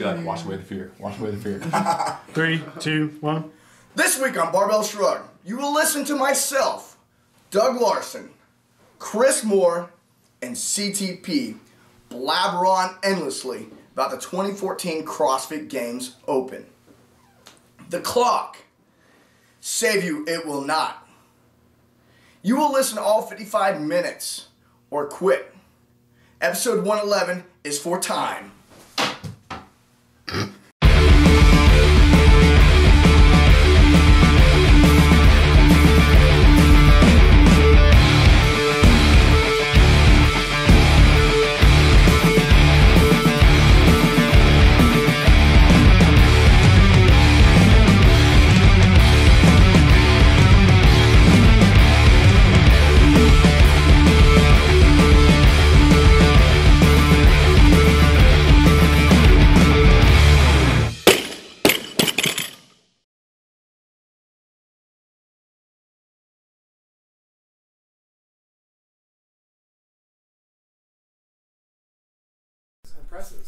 Like, wash away the fear. Wash away the fear. 3, 2, 1. This week on Barbell Shrugged, you will listen to myself, Doug Larson, Chris Moore, and CTP blabber on endlessly about the 2014 CrossFit Games Open. The clock. Save you, it will not. You will listen to all 55 minutes or quit. Episode 111 is for time.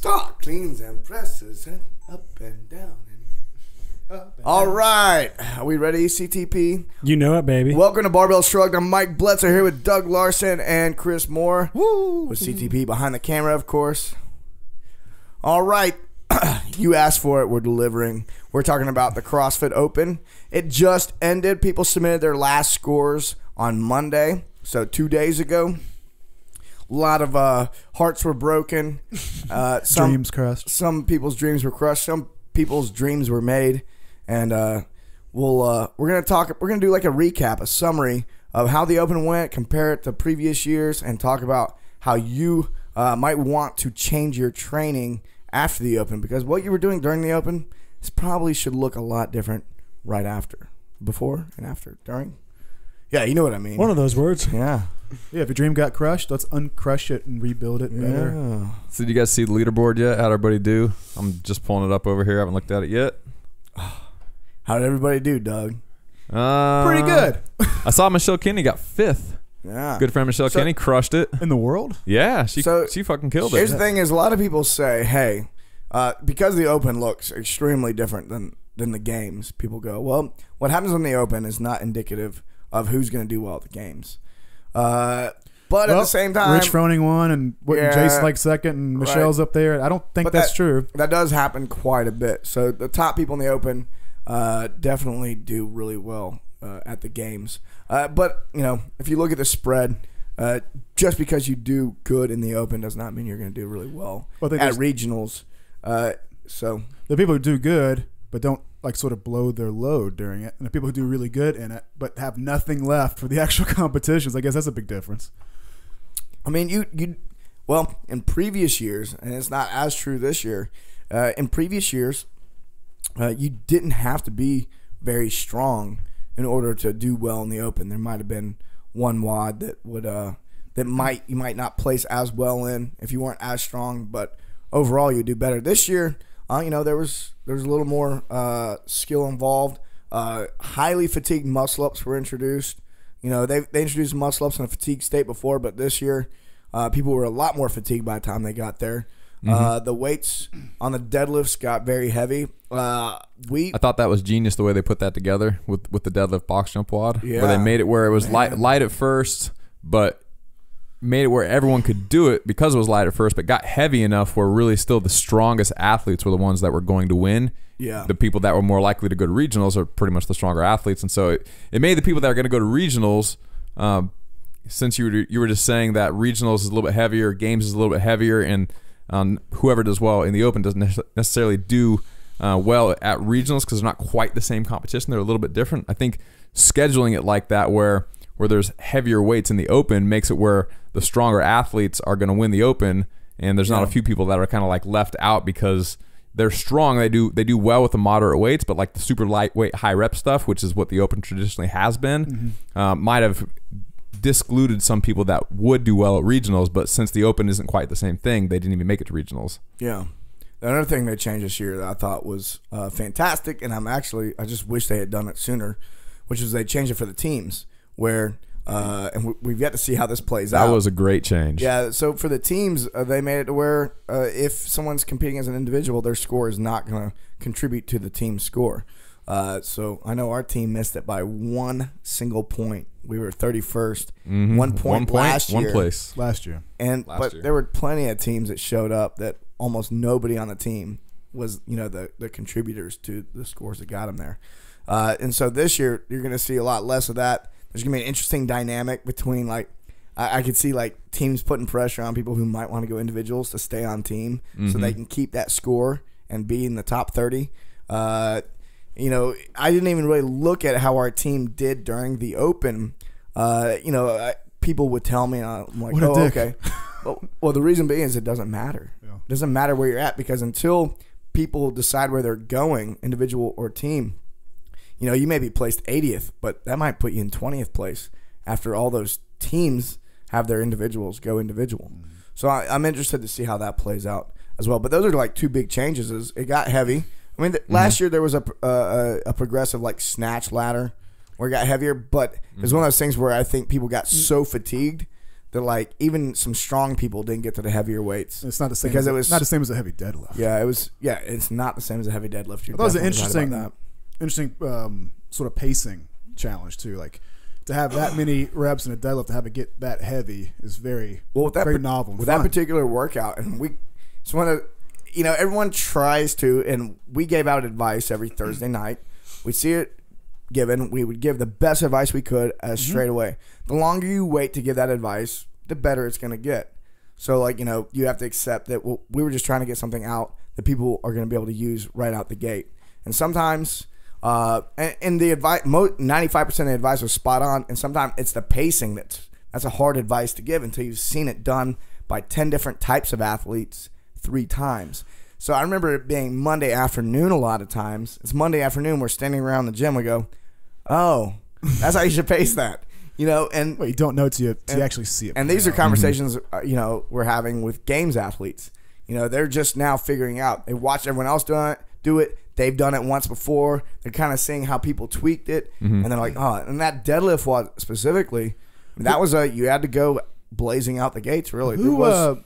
Talk, cleans and presses and up and down. All right, are we ready, CTP? You know it, baby. Welcome to Barbell Shrugged. I'm Mike Bletzer here with Doug Larson and Chris Moore. Woo! With CTP behind the camera, of course. All right, you asked for it. We're delivering. We're talking about the CrossFit Open. It just ended. People submitted their last scores on Monday, so 2 days ago. A lot of hearts were broken. Dreams crushed. Some people's dreams were crushed. Some people's dreams were made. And we're gonna do like a recap, a summary of how the Open went, compare it to previous years, and talk about how you might want to change your training after the Open, because what you were doing during the Open probably should look a lot different right after, before and after, during. Yeah, you know what I mean. One of those words. Yeah. Yeah, if your dream got crushed, let's uncrush it and rebuild it better. Yeah. So did you guys see the leaderboard yet? How'd everybody do? I'm just pulling it up over here. I haven't looked at it yet. How did everybody do, Doug? Pretty good. I saw Michelle Kinney got 5th. Yeah. Good friend Michelle Kinney crushed it. In the world? Yeah, she fucking killed it. Here's the thing is, a lot of people say, hey, because the Open looks extremely different than the games, people go, well, what happens in the Open is not indicative of who's going to do well at the games. But at the same time, Rich Froning won, and Jace like second, and Michelle's up there. I don't think that's true. That does happen quite a bit. So the top people in the Open definitely do really well at the games. But you know, if you look at the spread, just because you do good in the Open does not mean you're going to do really well at regionals. So the people who do good but don't like sort of blow their load during it, and the people who do really good in it but have nothing left for the actual competitions, I guess that's a big difference. I mean, well, in previous years, and it's not as true this year, in previous years, you didn't have to be very strong in order to do well in the Open. There might have been one WOD that would you might not place as well in if you weren't as strong, but overall you do better. This year, you know, there was a little more skill involved. Highly fatigued muscle ups were introduced. You know, they introduced muscle ups in a fatigued state before, but this year people were a lot more fatigued by the time they got there. The weights on the deadlifts got very heavy. I thought that was genius the way they put that together with the deadlift box jump WOD, where they made it where it was light at first, but made it where everyone could do it because it was light at first, but got heavy enough where really still the strongest athletes were the ones that were going to win. Yeah. The people that were more likely to go to regionals are pretty much the stronger athletes. And so it made the people that are going to go to regionals, since you were just saying that regionals is a little bit heavier, games is a little bit heavier, and whoever does well in the Open doesn't necessarily do well at regionals because they're not quite the same competition. They're a little bit different. I think scheduling it like that where there's heavier weights in the Open makes it where the stronger athletes are going to win the Open, and there's not a few people that are kind of like left out because they're strong. They do well with the moderate weights, but like the super lightweight high rep stuff, which is what the Open traditionally has been, might have discluded some people that would do well at regionals, but since the Open isn't quite the same thing, they didn't even make it to regionals. Yeah. Another thing they changed this year that I thought was fantastic, and I just wish they had done it sooner, which is they changed it for the teams, where and we've yet to see how this plays That out. was a great change. Yeah, so for the teams, they made it to where if someone's competing as an individual, their score is not going to contribute to the team score. So I know our team missed it by one single point. We were 31st, 1 point last year. One place. Last year. But there were plenty of teams that showed up that almost nobody on the team was, the contributors to the scores that got them there. And so this year, you're going to see a lot less of that. There's going to be an interesting dynamic between, I could see, teams putting pressure on people who might want to go individuals to stay on team so they can keep that score and be in the top 30. I didn't even really look at how our team did during the Open. People would tell me, I'm like, What a dick. okay. Well, the reason being is it doesn't matter. Yeah. It doesn't matter where you're at, because until people decide where they're going, individual or team, you may be placed 80th, but that might put you in 20th place after all those teams have their individuals go individual. Mm-hmm. So I'm interested to see how that plays out as well. But those are two big changes. Is it got heavy. I mean, last year there was a progressive snatch ladder where it got heavier, but it's one of those things where I think people got so fatigued that even some strong people didn't get to the heavier weights. It's not the same because it was not the same as a heavy deadlift. Yeah, it was. Yeah, it's not the same as a heavy deadlift. That was an interesting sort of pacing challenge too. To have that many reps in a deadlift, to have it get that heavy is very very novel. With that particular workout, and it's one of everyone tries to, and we gave out advice every Thursday night. We see it given. We would give the best advice we could straight away. The longer you wait to give that advice, the better it's going to get. So you have to accept that we were just trying to get something out that people are going to be able to use right out the gate. And sometimes. And the advice, 95% of the advice was spot on, and sometimes it's the pacing that's a hard advice to give until you've seen it done by 10 different types of athletes 3 times. So I remember it being Monday afternoon a lot of times. It's Monday afternoon, we're standing around the gym, we go, oh, that's how you should pace that. And you don't know till you actually see it. And these are conversations, we're having with games athletes. They're just now figuring out. They watch everyone else do it. They've done it once before. They're kind of seeing how people tweaked it, and they're like, oh. And that deadlift was specifically, that was you had to go blazing out the gates. Really, there was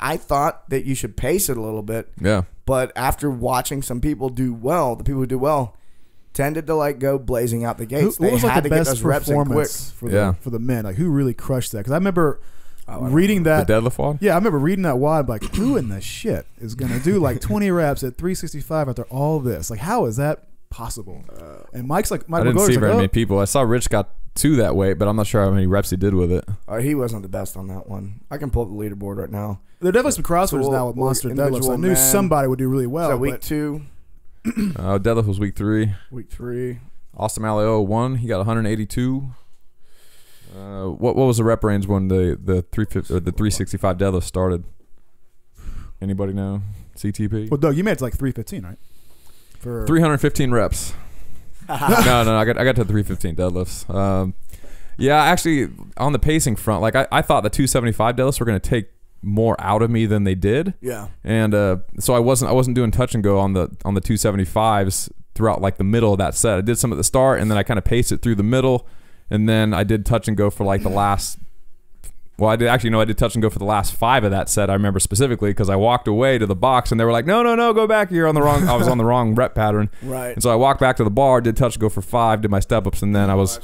I thought that you should pace it a little bit. Yeah. But after watching some people do well, the people who do well tended to go blazing out the gates. Who was had the to best get those reps in quick for the men? Who really crushed that? Because I remember. Reading that the deadlift WOD? Yeah, I remember reading that WOD. Who in the shit is going to do 20 reps at 365 after all this? How is that possible? And Mike's I didn't see very many people. I saw Rich got to that weight, but I'm not sure how many reps he did with it. He wasn't the best on that one. I can pull up the leaderboard right now. There are definitely some CrossFitters now with monster deadlifts. So I knew somebody would do really well. So week 2. Deadlift was week 3. Week 3. Austin Maleo won. He got 182. What was the rep range when the 350 or the 365 deadlift started? Anybody know? CTP? Well, Doug, you made it to 315, right? For 315 reps. no, I got to 315 deadlifts. Yeah, actually, on the pacing front, I thought the 275 deadlifts were going to take more out of me than they did. Yeah. And so I wasn't doing touch and go on the 275s throughout the middle of that set. I did some at the start, and then I kind of paced it through the middle. And then I did touch and go for the last. Well, I did touch and go for the last 5 of that set. I remember specifically because I walked away to the box and they were like, "No, go back. You're on the wrong." I was on the wrong rep pattern. Right. And so I walked back to the bar, did touch and go for 5, did my step ups, and then I was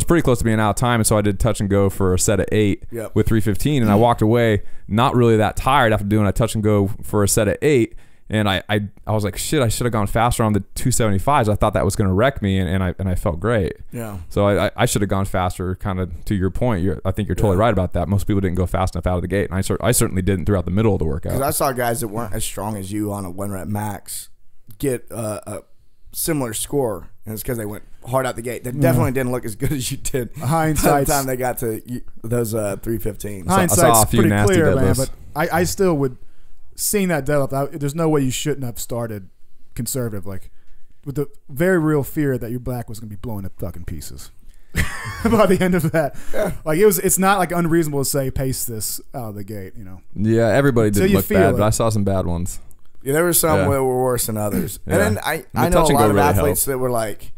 pretty close to being out of time. And so I did touch and go for a set of 8 with 315, and I walked away not really that tired after doing a touch and go for a set of 8. And I was like, shit, I should have gone faster on the 275s. I thought that was going to wreck me, and I felt great. Yeah. So I should have gone faster, kind of to your point. I think you're totally right about that. Most people didn't go fast enough out of the gate, and I certainly didn't throughout the middle of the workout. Because I saw guys that weren't as strong as you on a 1 rep max get a similar score, and it's because they went hard out the gate. They definitely didn't look as good as you did by the time they got to those 315s. Hindsight's pretty clear, man, but I still would... Seeing that deadlift, there's no way you shouldn't have started conservative, with the very real fear that your back was going to be blown to fucking pieces by the end of that. Yeah. It's not unreasonable to say pace this out of the gate, Yeah, everybody didn't look bad, but I saw some bad ones. Yeah, there were some that were worse than others. And then I know a lot of athletes that were like,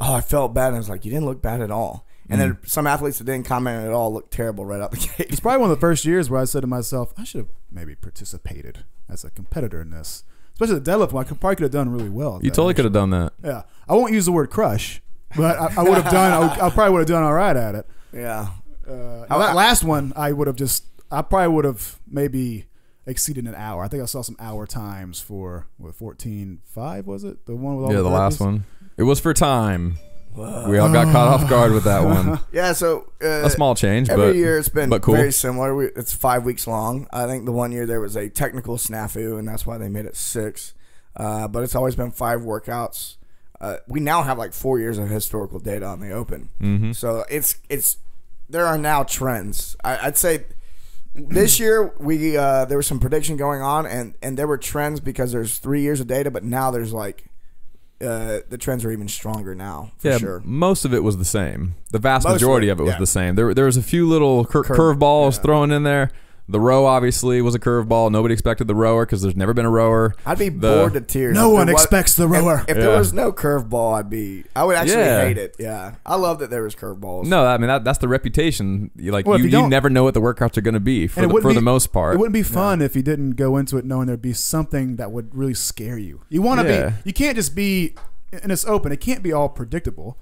"Oh, I felt bad," and I was like, "You didn't look bad at all." And then some athletes that didn't comment at all looked terrible right out the gate. It's probably one of the first years where I said to myself, I should have maybe participated as a competitor in this. Especially the deadlift one, I probably could have done really well. You totally could have done that. Yeah. I won't use the word crush, but I would have done, I probably would have done all right at it. Yeah. Last one, I probably would have maybe exceeded an hour. I think I saw some hour times for, 14.5 was it? The one with all the last one. It was for time. Whoa. We all got caught off guard with that one. Yeah, so a small change, every but year it's been cool. very similar. It's 5 weeks long. I think the one year there was a technical snafu, and that's why they made it 6. But it's always been 5 workouts. We now have like 4 years of historical data on the Open, so it's there are now trends. I'd say this year there was some prediction going on, and there were trends because there's 3 years of data, but now there's like. The trends are even stronger now, for sure. Most of it was the same. The vast majority of it was the same. There was a few little curveballs thrown in there. The row obviously was a curveball. Nobody expected the rower because there's never been a rower. I'd be bored to tears. No one expects the rower. If there was no curveball, I would actually hate it. Yeah, I love that there was curveballs. No, I mean that's the reputation. You never know what the workouts are going to be for the most part. It wouldn't be fun if you didn't go into it knowing there'd be something that would really scare you. You want to be. You can't just be. And it's open. It can't be all predictable.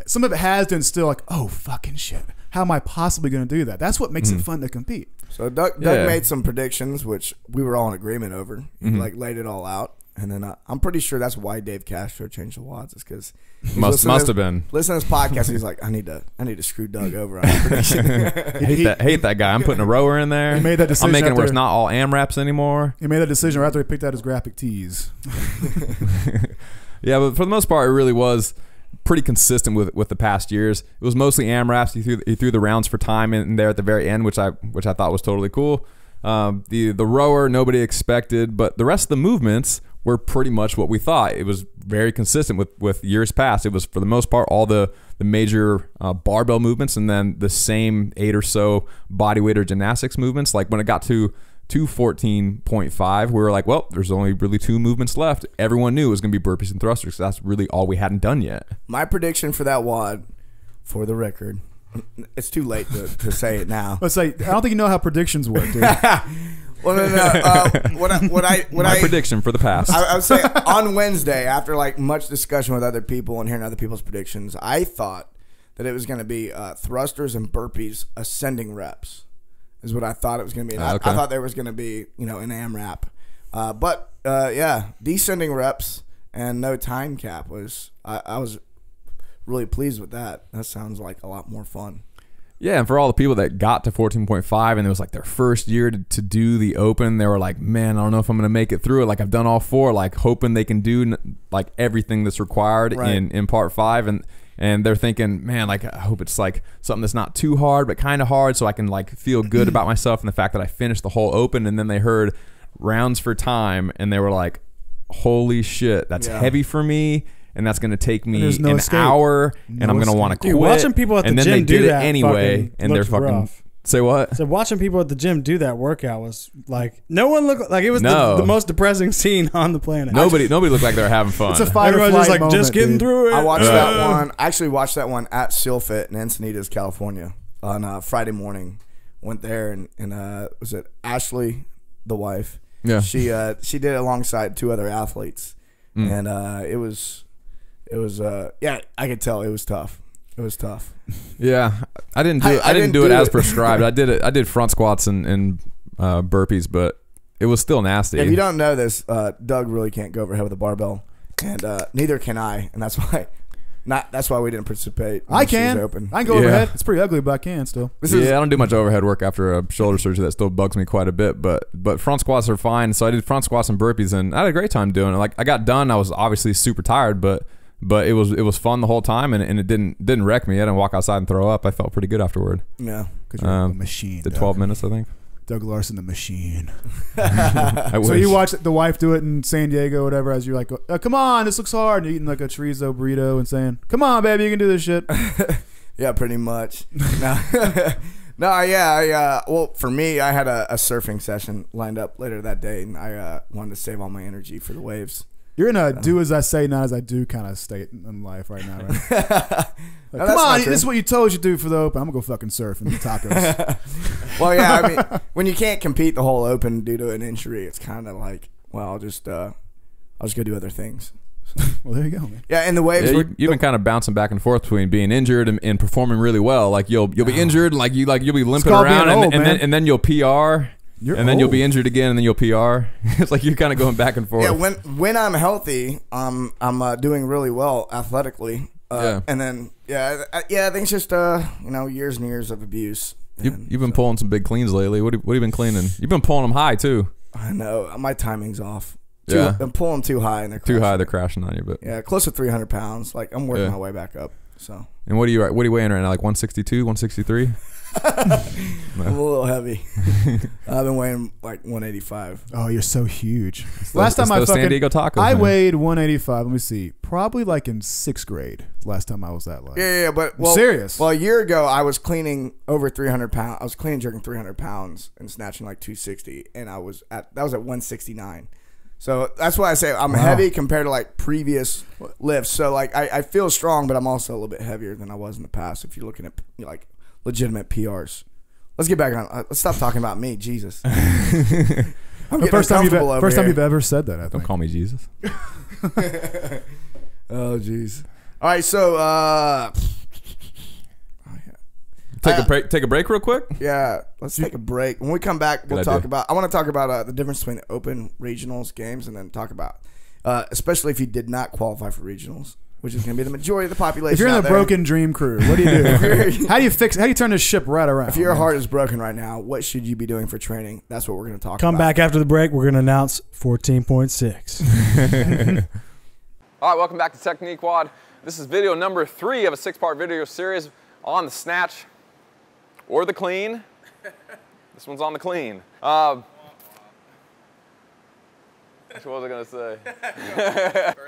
Some of it has to instill like, oh fucking shit. How am I possibly going to do that? That's what makes it fun to compete. So Doug made some predictions, which we were all in agreement over. He laid it all out, and then I'm pretty sure that's why Dave Castro changed the WODs. Is because must have been listening to this podcast. He's like, I need to screw Doug over on his prediction. hate that guy. I'm putting a rower in there. He made that decision. I'm making it where it's not all AMRAPs anymore. He made that decision right after he picked out his graphic tees. Yeah, but for the most part, it really was pretty consistent with the past years. It was mostly AMRAPs. He threw the rounds for time in there at the very end, which I thought was totally cool. The rower nobody expected, but the rest of the movements were pretty much what we thought. It was very consistent with years past. It was for the most part all the major barbell movements, and then the same 8 or so bodyweight or gymnastics movements. Like when it got to 14.5, we were like, well, there's only really 2 movements left. Everyone knew it was going to be burpees and thrusters. So that's really all we hadn't done yet. My prediction for that WOD, for the record, it's too late to say it now. Let's say, I don't think you know how predictions work, dude. Well, no. My prediction for the past. I would say on Wednesday, after like much discussion with other people and hearing other people's predictions, I thought that it was going to be thrusters and burpees ascending reps. Is what I thought it was going to be. And I thought there was going to be, an AMRAP. But descending reps and no time cap I was really pleased with that. That sounds like a lot more fun. Yeah, and for all the people that got to 14.5 and it was like their first year to do the Open, they were like, man, I don't know if I'm going to make it through it. Like I've done all 4, like hoping they can do like everything that's required in part 5. And they're thinking, man, like I hope it's like something that's not too hard, but kind of hard, so I can like feel good about myself and the fact that I finished the whole Open. And then they heard rounds for time, and they were like, holy shit, that's heavy for me, and that's going to take me an hour, and I'm going to want to quit. Watching people at the gym do that anyway, and they're fucking rough. Say what? So watching people at the gym do that workout was like, no one looked like it was the most depressing scene on the planet. Nobody looked like they were having fun. It's a fight or flight just like moment, just getting through it. I watched that one. I actually watched that one at SealFit in Encinitas, California, on Friday morning. Went there and was it Ashley, the wife? Yeah. She did it alongside 2 other athletes, and it was I could tell it was tough. It was tough. Yeah, I didn't do it as prescribed. I did front squats and burpees, but it was still nasty. If you don't know this, Doug really can't go overhead with a barbell, and neither can I, and that's why we didn't participate. I can. Open. I can go overhead. It's pretty ugly, but I can still. I don't do much overhead work after a shoulder surgery. That still bugs me quite a bit. But front squats are fine. So I did front squats and burpees, and I had a great time doing it. Like I got done. I was obviously super tired, but it was fun the whole time, and it didn't wreck me. I didn't walk outside and throw up. I felt pretty good afterward. Yeah, because you're a machine. Did 12 minutes, I think. Doug Larson, the machine. So you watched the wife do it in San Diego, or whatever, as you're like, come on, this looks hard, and you're eating like a chorizo burrito and saying, come on, baby, you can do this shit. Yeah, pretty much. Well, for me, I had a surfing session lined up later that day, and I wanted to save all my energy for the waves. You're in a do as I say, not as I do kind of state in life right now, right? No, come on, this is what you told you to do for the Open. I'm going to go fucking surf and eat tacos. Well, yeah, I mean, when you can't compete the whole Open due to an injury, it's kind of like, well, I'll just go do other things. Well, there you go, man. Yeah, and the waves. Yeah, you've been kind of bouncing back and forth between being injured and performing really well. Like you'll be injured, and you'll be limping around, and then you'll PR. Then you'll be injured again, and then you'll PR. It's like you're kind of going back and forth. Yeah, when I'm healthy, I'm doing really well athletically. And then I think it's just years and years of abuse. You've been pulling some big cleans lately. What have you been cleaning? You've been pulling them high too. I know my timing's off. I'm pulling too high, and they're crashing on you. But yeah, close to 300 pounds. Like I'm working my way back up. So. And what are you weighing right now? Like 162, 163? I'm a little heavy. I've been weighing like 185. Oh, you're so huge. Last time San Diego tacos, I man. weighed 185. Let me see. Probably like in 6th grade. Last time I was that light. Yeah, but I'm serious. Well, a year ago I was cleaning over 300 pounds. I was clean and jerking 300 pounds and snatching like 260, and that was at 169. So that's why I say I'm heavy compared to like previous lifts. So like I feel strong, but I'm also a little bit heavier than I was in the past. If you're looking at like legitimate PRs. Let's get back on. Let's stop talking about me. Jesus. I'm first time you've ever said that. I think. Don't call me Jesus. Oh jeez. All right, so Take a break real quick. Yeah, let's take a break. When we come back, we'll talk about. I want to talk about the difference between the Open, regionals, games, and then talk about, especially if you did not qualify for regionals, which is going to be the majority of the population. If you're in the broken dream crew, what do you do? How do you turn this ship right around? If your heart is broken right now, what should you be doing for training? That's what we're going to talk about. Come back after the break. We're going to announce 14.6. All right, welcome back to Technique Quad. This is video number 3 of a 6-part video series on the snatch or the clean. This one's on the clean. What was I going to say?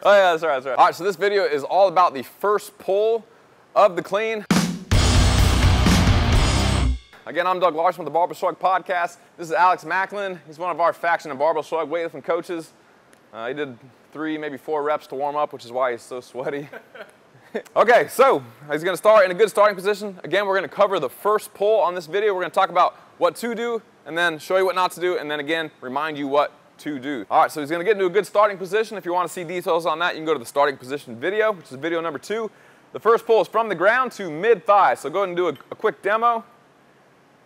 Oh, yeah, that's right. All right, so this video is all about the first pull of the clean. Again, I'm Doug Larson with the Barbell Shrugged podcast. This is Alex Macklin. He's one of our faction of Barbell Shrugged weightlifting coaches. He did 3, maybe 4 reps to warm up, which is why he's so sweaty. Okay, so he's going to start in a good starting position. Again, we're going to cover the first pull on this video. We're going to talk about what to do, and then show you what not to do, and then again, remind you what to do. All right, so he's going to get into a good starting position. If you want to see details on that, you can go to the starting position video, which is video number 2. The first pull is from the ground to mid-thigh. So go ahead and do a quick demo.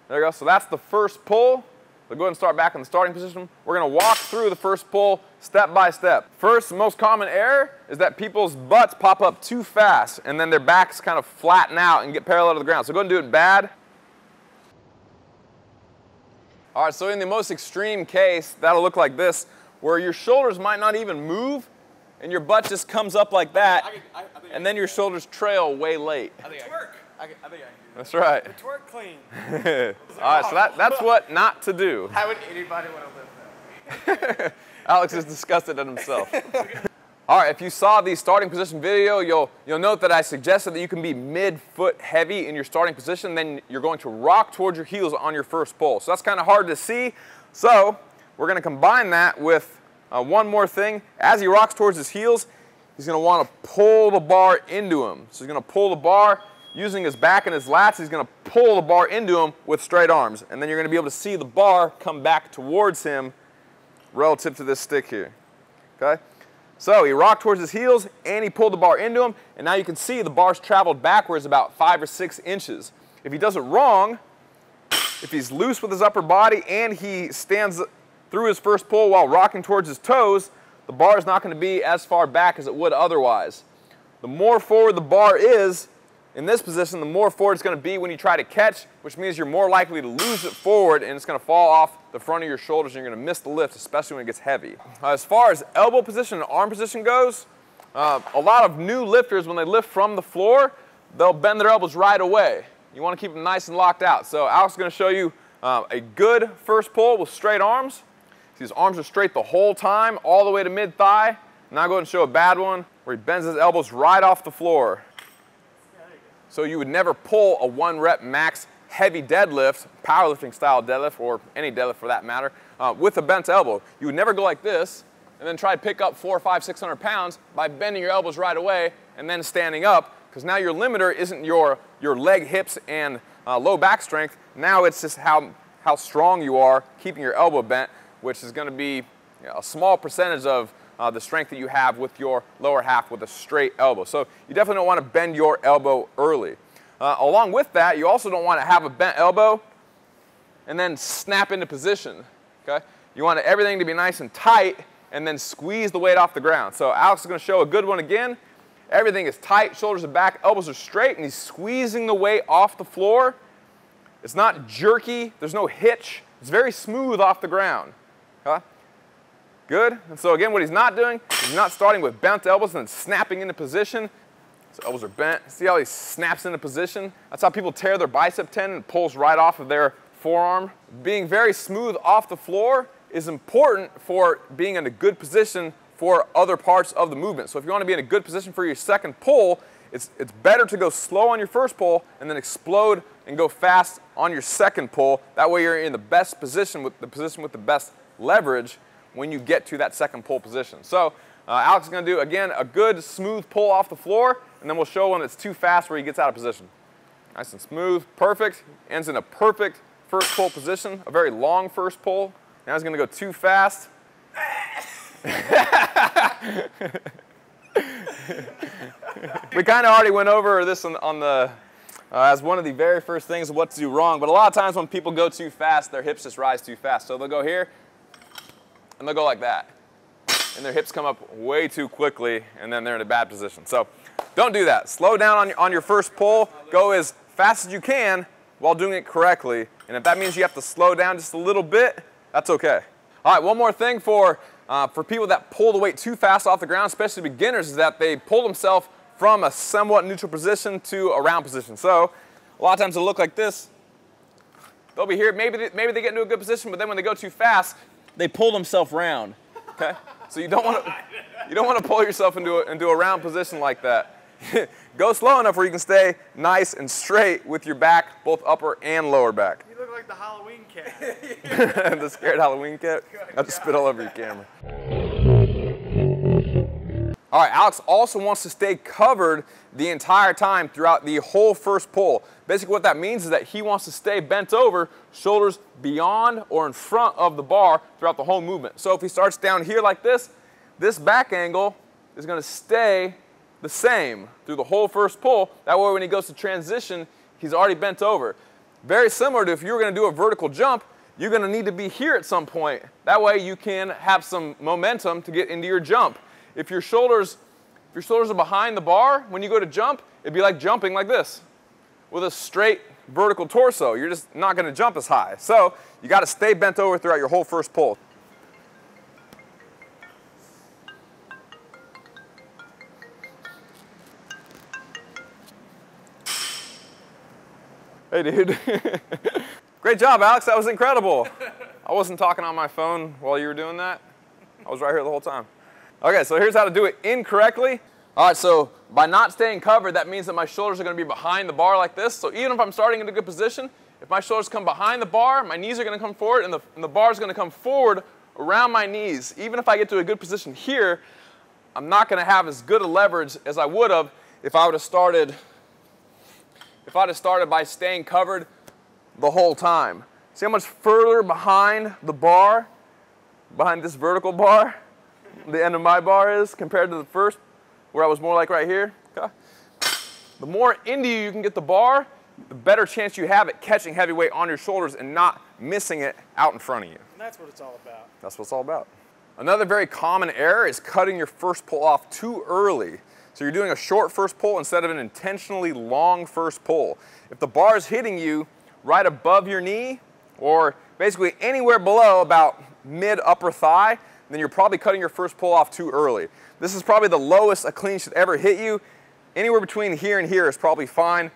There you go. So that's the first pull. So go ahead and start back in the starting position. We're going to walk through the first pull step by step. First, the most common error is that people's butts pop up too fast, and then their backs kind of flatten out and get parallel to the ground. So go ahead and do it bad. All right, so in the most extreme case, that'll look like this, where your shoulders might not even move, and your butt just comes up like that, and then your shoulders trail way late. I think I can do That's right. twerk clean. All right, so that's what not to do. How would anybody want to live that? Alex is disgusted at himself. All right, if you saw the starting position video, you'll note that I suggested that you can be mid-foot heavy in your starting position, then you're going to rock towards your heels on your first pull. So that's kind of hard to see. So we're going to combine that with one more thing. As he rocks towards his heels, he's going to want to pull the bar into him. So he's going to pull the bar using his back and his lats. He's going to pull the bar into him with straight arms. And then you're going to be able to see the bar come back towards him relative to this stick here. Okay? So he rocked towards his heels and he pulled the bar into him, and now you can see the bar's traveled backwards about 5 or 6 inches. If he does it wrong, if he's loose with his upper body and he stands through his first pull while rocking towards his toes, the bar is not going to be as far back as it would otherwise. The more forward the bar is in this position, the more forward it's going to be when you try to catch, which means you're more likely to lose it forward and it's going to fall off the front of your shoulders and you're going to miss the lift, especially when it gets heavy. As far as elbow position and arm position goes, a lot of new lifters, when they lift from the floor, they'll bend their elbows right away. You want to keep them nice and locked out. So Alex is going to show you a good first pull with straight arms. See, his arms are straight the whole time, all the way to mid-thigh. Now go ahead and show a bad one where he bends his elbows right off the floor. So you would never pull a 1-rep max heavy deadlift, powerlifting style deadlift, or any deadlift for that matter, with a bent elbow. You would never go like this. and then try to pick up 400, 500, 600 pounds by bending your elbows right away and then standing up, because now your limiter isn't your leg, hips, and low back strength. Now it's just how strong you are keeping your elbow bent, which is going to be a small percentage of the strength that you have with your lower half with a straight elbow. So you definitely don't want to bend your elbow early. Along with that, you also don't want to have a bent elbow and then snap into position. Okay? You want everything to be nice and tight and then squeeze the weight off the ground. So Alex is going to show a good one again. Everything is tight, shoulders are back, elbows are straight, and he's squeezing the weight off the floor. It's not jerky, there's no hitch. It's very smooth off the ground. Okay? Good. And so again, what he's not doing, he's not starting with bent elbows and then snapping into position. So elbows are bent. See how he snaps into position? That's how people tear their bicep tendon and pulls right off of their forearm. Being very smooth off the floor is important for being in a good position for other parts of the movement. So if you want to be in a good position for your second pull, it's better to go slow on your first pull and then explode and go fast on your second pull. That way you're in the best position with the best leverage when you get to that second pull position. So Alex is going to do, again, a good smooth pull off the floor, and then we'll show when it's too fast where he gets out of position. Nice and smooth, perfect, ends in a perfect first pull position, a very long first pull. Now he's going to go too fast. We kind of already went over this on the as one of the very first things of what to do wrong, but a lot of times when people go too fast, their hips just rise too fast. So they'll go here, and they'll go like that. And their hips come up way too quickly, and then they're in a bad position. So don't do that. Slow down on your first pull. Go as fast as you can while doing it correctly. And if that means you have to slow down just a little bit, that's okay. All right, one more thing for people that pull the weight too fast off the ground, especially beginners, is that they pull themselves from a somewhat neutral position to a round position. So a lot of times it'll look like this. They'll be here, maybe they get into a good position, but then when they go too fast, they pull themselves round. Okay? So you don't want to pull yourself into a round position like that. Go slow enough where you can stay nice and straight with your back, both upper and lower back. You look like the Halloween cat. The scared Halloween cat? I just spit all over your camera. All right, Alex also wants to stay covered the entire time throughout the whole first pull. Basically what that means is that he wants to stay bent over, shoulders beyond or in front of the bar throughout the whole movement. So if he starts down here like this back angle is going to stay the same through the whole first pull. That way when he goes to transition, he's already bent over. Very similar to if you were going to do a vertical jump, you're going to need to be here at some point. That way you can have some momentum to get into your jump. If your shoulders are behind the bar, when you go to jump, it'd be like jumping like this with a straight vertical torso. You're just not going to jump as high. So you got to stay bent over throughout your whole first pull. Hey, dude. Great job, Alex. That was incredible. I wasn't talking on my phone while you were doing that. I was right here the whole time. Okay, so here's how to do it incorrectly. All right, so by not staying covered, that means that my shoulders are going to be behind the bar like this. So even if I'm starting in a good position, if my shoulders come behind the bar, my knees are going to come forward, and the bar is going to come forward around my knees. Even if I get to a good position here, I'm not going to have as good a leverage as I would have if I would have started by staying covered the whole time. See how much further behind the bar, behind this vertical bar, the end of my bar is compared to the first, where I was more like right here. Okay. The more into you can get the bar, the better chance you have at catching heavy weight on your shoulders and not missing it out in front of you. And that's what it's all about. That's what it's all about. Another very common error is cutting your first pull off too early. So you're doing a short first pull instead of an intentionally long first pull. If the bar is hitting you right above your knee, or basically anywhere below about mid-upper thigh, then you're probably cutting your first pull off too early. This is probably the lowest a clean should ever hit you. Anywhere between here and here is probably fine.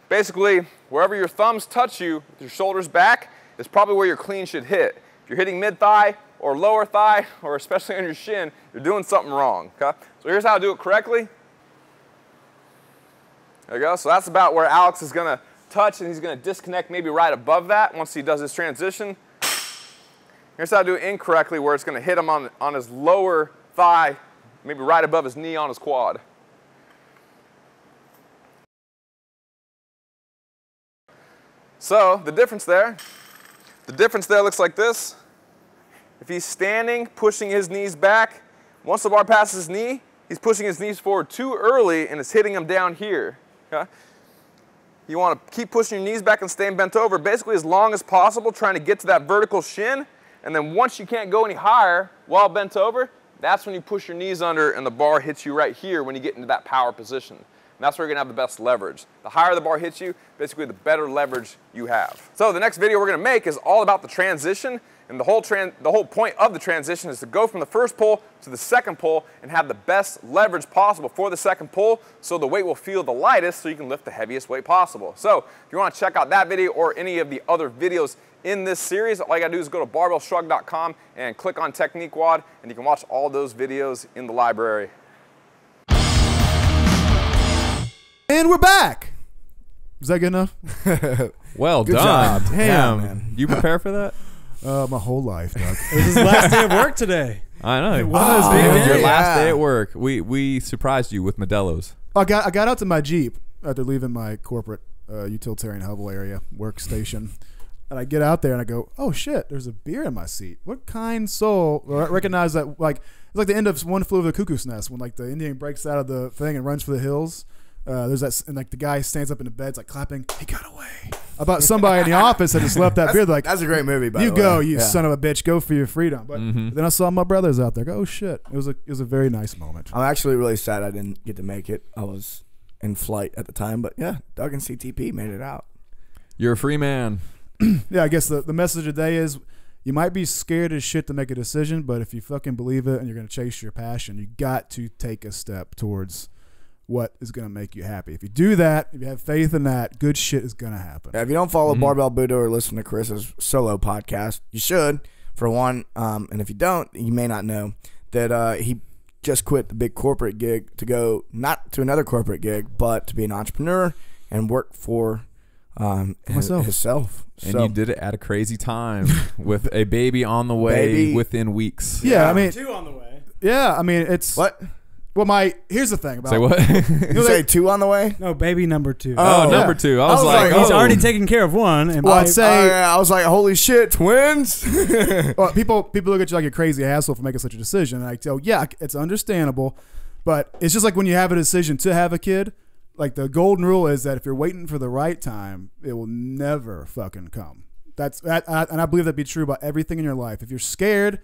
Basically, wherever your thumbs touch you with your shoulders back is probably where your clean should hit. If you're hitting mid-thigh or lower thigh, or especially on your shin, you're doing something wrong. Okay? So here's how to do it correctly. There you go. So that's about where Alex is going to touch, and he's going to disconnect maybe right above that once he does his transition. Here's how to do it incorrectly, where it's going to hit him on his lower thigh, maybe right above his knee on his quad. So the difference there looks like this. If he's standing, pushing his knees back, once the bar passes his knee, he's pushing his knees forward too early and it's hitting him down here. Okay? You want to keep pushing your knees back and staying bent over basically as long as possible, trying to get to that vertical shin. And then once you can't go any higher while bent over, that's when you push your knees under and the bar hits you right here when you get into that power position. And that's where you're going to have the best leverage. The higher the bar hits you, basically the better leverage you have. So the next video we're going to make is all about the transition. And the whole point of the transition is to go from the first pull to the second pull and have the best leverage possible for the second pull so the weight will feel the lightest so you can lift the heaviest weight possible. So if you want to check out that video or any of the other videos in this series, all you gotta do is go to barbellshrugged.com and click on Technique WOD and you can watch all those videos in the library. And we're back. Is that good enough? Well Good done. job. Damn, man. You prepare for that? My whole life, Doug. It was his last day of work today. I know. It was, baby. Your last Yeah. day at work. We surprised you with Modelo's. I got out to my Jeep after leaving my corporate utilitarian hovel area workstation. And I get out there and I go, oh shit, there's a beer in my seat. What kind soul? Well, I recognize that, like, it's like the end of One Flew Over the Cuckoo's Nest when like the Indian breaks out of the thing and runs for the hills. There's that, and like the guy stands up in the bed, like clapping. He got away. About somebody in the office that just left that beer. Like, That's a great movie, by you the go, way. you Yeah. son of a bitch, go for your freedom. But then I saw my brothers out there. Go, oh shit! It was a very nice moment. I'm actually really sad I didn't get to make it. I was in flight at the time, but yeah, Doug and CTP made it out. You're a free man. Yeah, I guess the message today is you might be scared as shit to make a decision, but if you fucking believe it and you're gonna chase your passion, you got to take a step towards what is gonna make you happy. If you do that, if you have faith in that, good shit is gonna happen. Yeah, if you don't follow Barbell Buddha or listen to Chris's solo podcast, you should, for one. And if you don't, you may not know that he just quit the big corporate gig to go not to another corporate gig, but to be an entrepreneur and work for himself. And So, you did it at a crazy time with a baby on the way Baby. within weeks. Yeah, I mean, 2 on the way. yeah, I mean, it's what? well, here's the thing about Say what? You say 2 on the way? No, baby number 2. Oh, Oh, number yeah. 2. I was like, He's oh. already taking care of one. And Well, I'd say Yeah, I was like, holy shit, twins. well, people look at you like a crazy asshole for making such a decision. And I tell, yeah, it's understandable, but it's just like when you have a decision to have a kid. Like the golden rule is that if you're waiting for the right time, it will never fucking come. And I believe that to be true about everything in your life. If you're scared,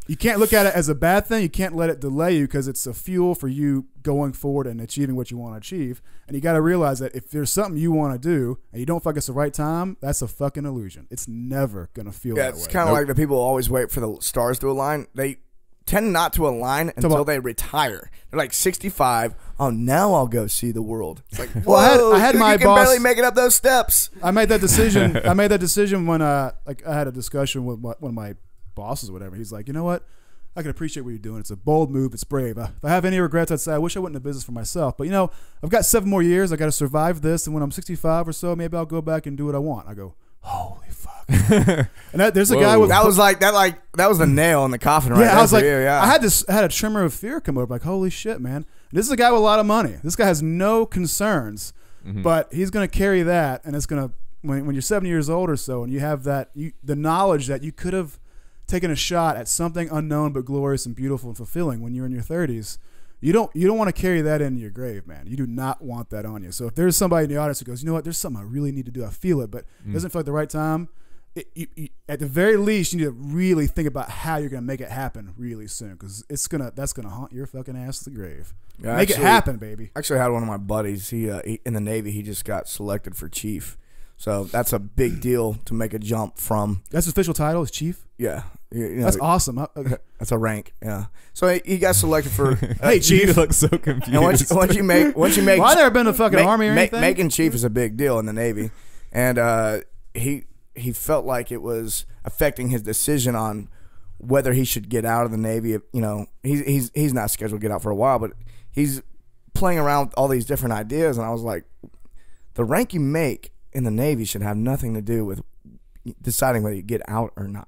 you can't look at it as a bad thing. You can't let it delay you because it's a fuel for you going forward and achieving what you want to achieve. And you got to realize that if there's something you want to do and you don't feel like it's the right time, that's a fucking illusion. It's never gonna feel Yeah, that it's way. kind of like the people always wait for the stars to align. They tend not to align until about- they retire. They're like 65. Oh, now I'll go see the world. It's like, Well, I had dude, my you can boss- barely make it up those steps. I made that decision. I made that decision when like I had a discussion with one of my bosses or whatever. He's like, you know what? I can appreciate what you're doing. It's a bold move. It's brave. If I have any regrets, I'd say I wish I went into business for myself. But you know, I've got 7 more years. I got to survive this, and when I'm 65 or so, maybe I'll go back and do what I want. I go, holy fuck. And there's a guy with That was the nail in the coffin right yeah. there I was for like, you, yeah. I had a tremor of fear come over. Like, holy shit, man. And this is a guy with a lot of money. This guy has no concerns, but he's gonna carry that, and it's gonna when you're 70 years old or so, and you have that the knowledge that you could have taken a shot at something unknown but glorious and beautiful and fulfilling when you're in your 30s. You don't want to carry that into your grave, man. You do not want that on you. So if there's somebody in the audience who goes, you know what, there's something I really need to do. I feel it, but it doesn't feel like the right time. At the very least, you need to really think about how you're going to make it happen really soon, because that's gonna haunt your fucking ass to the grave. Yeah, Make it actually- happen, baby. Actually, I had one of my buddies. He in the Navy. He just got selected for chief. So that's a big deal to make a jump from. That's his official title is chief. Yeah, you know, That's awesome. That's a rank. Yeah. So he got selected for. Hey, You chief. look so confused. And once you make Well, I never been to fucking army or anything. making chief is a big deal in the Navy, and he felt like it was affecting his decision on whether he should get out of the Navy. You know, he's not scheduled to get out for a while, but he's playing around with all these different ideas, and I was like, the rank you make in the Navy should have nothing to do with deciding whether you get out or not.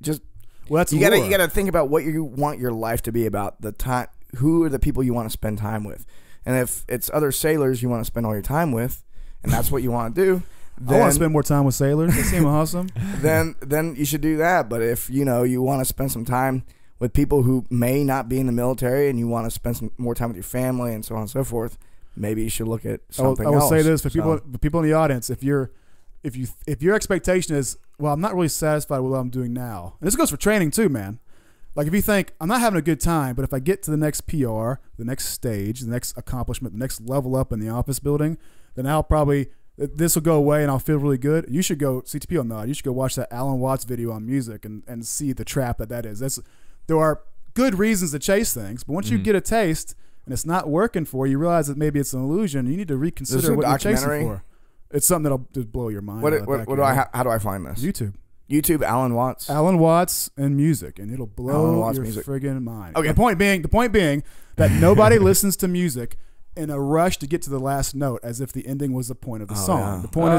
just that's you gotta think about what you want your life to be about. The time, who are the people you want to spend time with, and if it's other sailors you want to spend all your time with, and that's what you want to do. I want to spend more time with sailors. They seem awesome. Then you should do that. But if you want to spend some time with people who may not be in the military, and you want to spend some more time with your family and so on and so forth, maybe you should look at something else. I will say this for people in the audience: if your expectation is, well, I'm not really satisfied with what I'm doing now, and this goes for training too, man. Like if you think I'm not having a good time, but if I get to the next PR, the next stage, the next accomplishment, the next level up in the office building, then I'll probably. This will go away and I'll feel really good. You should go, CTP will nod, you should go watch that Alan Watts video on music and see the trap that is. There are good reasons to chase things, but once you get a taste and it's not working for you, you realize that maybe it's an illusion. You need to reconsider what you're chasing for. It's something that'll just blow your mind. How do I find this? YouTube, Alan Watts. Alan Watts and music, and it'll blow your friggin' mind. Okay. The point being that nobody listens to music in a rush to get to the last note, as if the ending was the point of the song. Yeah. The point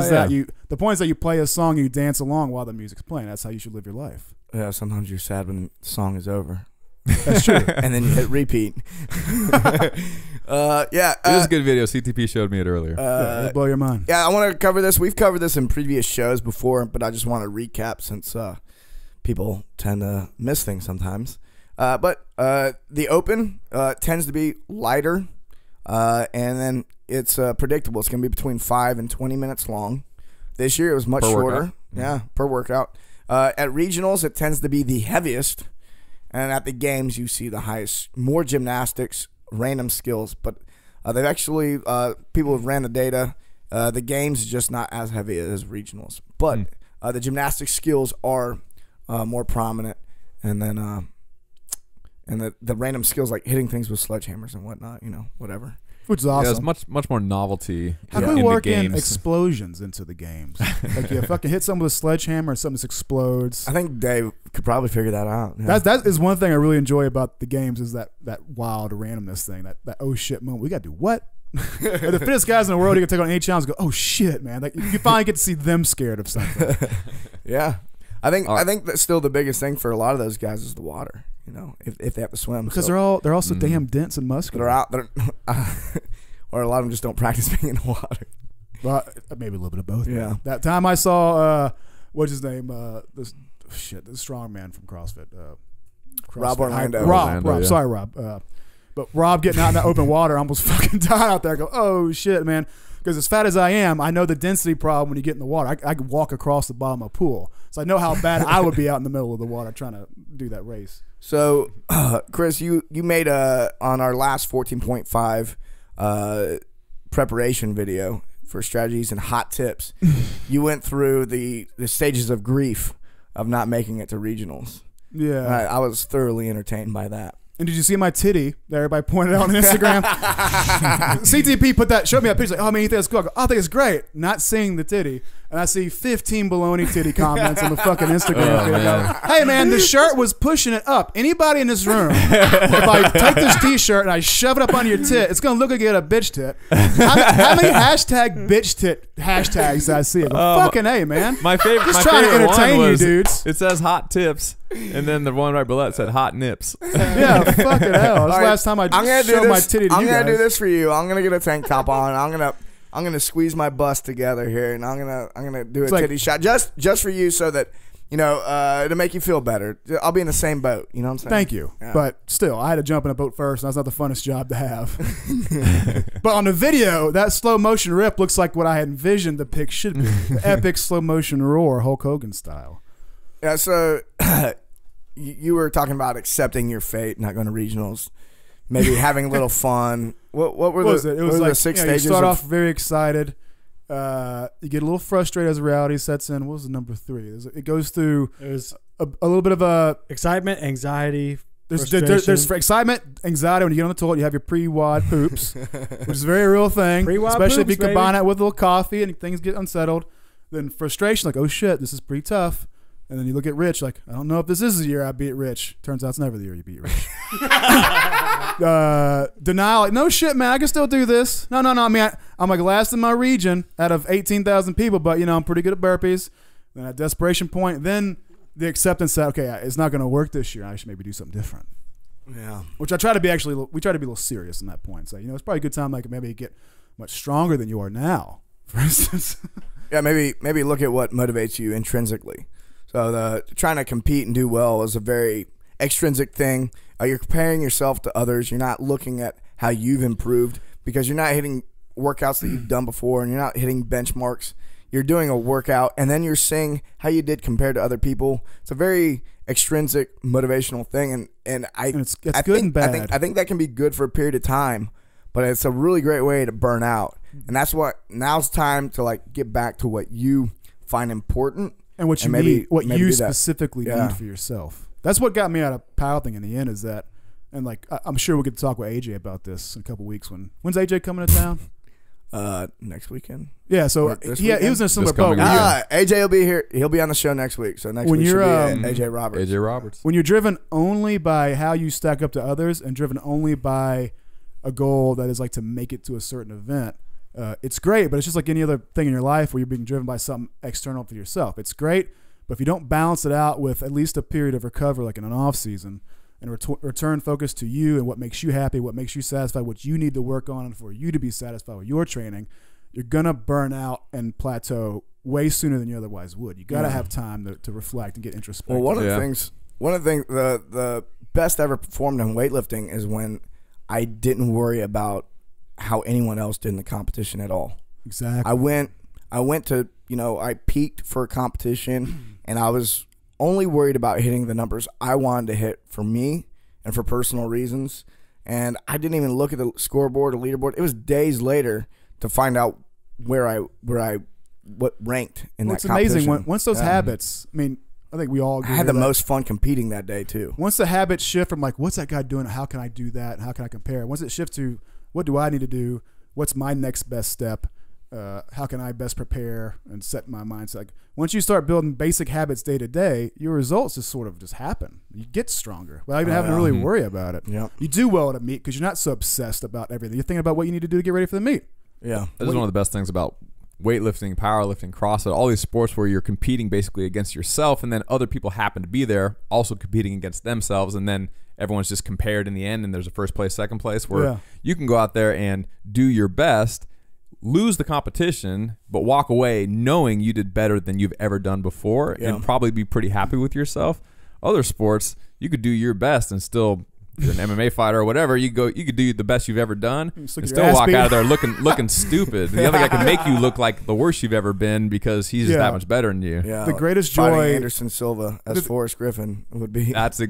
is that you play a song and you dance along while the music's playing. That's how you should live your life. Yeah, sometimes you're sad when the song is over. That's true. And then you hit repeat. It was a good video. CTP showed me it earlier. It'll blow your mind. Yeah, I want to cover this. We've covered this in previous shows before, but I just want to recap since people tend to miss things sometimes. But the open tends to be lighter. And then it's predictable. It's going to be between 5 and 20 minutes long. This year it was much shorter. Yeah, per workout. At regionals, it tends to be the heaviest. And at the games, you see the highest. More gymnastics, random skills. But they've actually, people have ran the data. The games is just not as heavy as regionals. But the gymnastic skills are more prominent. And then... and the random skills like hitting things with sledgehammers and whatnot, whatever. Which is awesome. Yeah, it's much more novelty. How can we work in explosions into the games? Like you fucking hit something with a sledgehammer and something just explodes. I think Dave could probably figure that out. Yeah. That is one thing I really enjoy about the games is that wild randomness thing, that oh shit moment. We got to do what? The fittest guys in the world, you can take on any challenge and go, oh shit, man. Like you finally get to see them scared of something. Yeah. I think that's still the biggest thing for a lot of those guys is the water. If they have to swim, because they're all so damn dense and muscular. Or a lot of them just don't practice being in the water. Well, maybe a little bit of both. Yeah. Man. That time I saw what's his name? The strong man from CrossFit. Rob Orlando. Rob. Yeah. Sorry, Rob. But Rob getting out in that open water, I almost fucking died out there. I go, oh shit, man. Because as fat as I am, I know the density problem when you get in the water. I could walk across the bottom of a pool. So I know how bad I would be out in the middle of the water trying to do that race. So, Chris, you made on our last 14.5 preparation video for strategies and hot tips, you went through the stages of grief of not making it to regionals. Yeah. I was thoroughly entertained by that. And did you see my titty that everybody pointed out on Instagram? CTP showed me that picture. Like, oh, man, you think it's cool? I go, I think it's great. Not seeing the titty. And I see 15 baloney titty comments on the fucking Instagram. Man. Hey, man, the shirt was pushing it up. Anybody in this room, if I take this t-shirt and I shove it up on your tit, it's going to look like you got a bitch tit. How many hashtag bitch tit hashtags I see? Fucking A, man. My favorite. Just trying to entertain you, dudes. It says hot tips. And then the one right below it said hot nips. Yeah, fucking hell. That's the last time I showed my titty to you guys. I'm going to do this for you. I'm going to get a tank top on. I'm gonna squeeze my bust together here, and I'm gonna do a titty shot just for you, so that to make you feel better. I'll be in the same boat. You know what I'm saying? Thank you, yeah. But still, I had to jump in a boat first, and that's not the funnest job to have. But on the video, that slow motion rip looks like what I had envisioned the pic should be: the epic slow motion roar, Hulk Hogan style. Yeah. So you were talking about accepting your fate, not going to regionals. Maybe having a little fun. What were the 6 stages? You start off very excited. You get a little frustrated as reality sets in. What was the number 3? It goes through a little bit of excitement, anxiety. There's excitement, anxiety. When you get on the toilet, you have your pre-wad poops, which is a very real thing. Especially if you combine it with a little coffee and things get unsettled. Then frustration, like, oh shit, this is pretty tough. And then you look at Rich like, I don't know if this is the year I beat Rich. Turns out it's never the year you beat Rich. Denial, like, no shit, man, I can still do this. No. I mean, I'm like last in my region out of 18,000 people, but I'm pretty good at burpees. Then at desperation point, then the acceptance that, okay, it's not going to work this year. I should maybe do something different. Yeah. Which I try to be we try to be a little serious on that point. So, it's probably a good time, like maybe get much stronger than you are now, for instance. Yeah, maybe look at what motivates you intrinsically. So trying to compete and do well is a very extrinsic thing. You're comparing yourself to others. You're not looking at how you've improved because you're not hitting workouts that you've done before, and you're not hitting benchmarks. You're doing a workout, and then you're seeing how you did compared to other people. It's a very extrinsic, motivational thing, and it's good and bad. I think that can be good for a period of time, but it's a really great way to burn out. And that's what now's time to like get back to what you find important and what you need, what you specifically need for yourself. That's what got me out of powerlifting in the end. Is that, and like I'm sure we'll get to talk with AJ about this in a couple of weeks. When's AJ coming to town? Next weekend. Yeah, so he was in a similar boat. AJ will be here. He'll be on the show next week. So next week should be AJ Roberts. AJ Roberts. When you're driven only by how you stack up to others and driven only by a goal that is like to make it to a certain event, it's great, but it's just like any other thing in your life where you're being driven by something external for yourself. It's great, but if you don't balance it out with at least a period of recovery, like in an off season, and return focus to you and what makes you happy, what makes you satisfied, what you need to work on for you to be satisfied with your training, you're gonna burn out and plateau way sooner than you otherwise would. You gotta have time to reflect and get introspective. Well, one of the things, the best ever performed in weightlifting is when I didn't worry about how anyone else did in the competition at all. Exactly. I went to, I peaked for a competition, and I was only worried about hitting the numbers I wanted to hit for me and for personal reasons. And I didn't even look at the scoreboard or leaderboard. It was days later to find out what ranked in that competition. It's amazing once those habits, I mean, I think we all agree. I had the most fun competing that day too. Once the habits shift from like, what's that guy doing? How can I do that? And how can I compare? Once it shifts to what do I need to do? What's my next best step? How can I best prepare and set my mindset? Like once you start building basic habits day to day, your results just sort of just happen. You get stronger without even having to really worry about it. Yep. You do well at a meet because you're not so obsessed about everything. You're thinking about what you need to do to get ready for the meet. Yeah, that is one of the best things about weightlifting, powerlifting, CrossFit, all these sports where you're competing basically against yourself, and then other people happen to be there also competing against themselves, and then everyone's just compared in the end, and there's a first place, second place, where you can go out there and do your best, lose the competition, but walk away knowing you did better than you've ever done before, and probably be pretty happy with yourself. Other sports, you could do your best and still, if you're an MMA fighter or whatever, you could do the best you've ever done and still walk out of there looking stupid. The other guy can make you look like the worst you've ever been because he's just that much better than you. Yeah, the greatest joy, Anderson Silva as Forrest Griffin would be. That's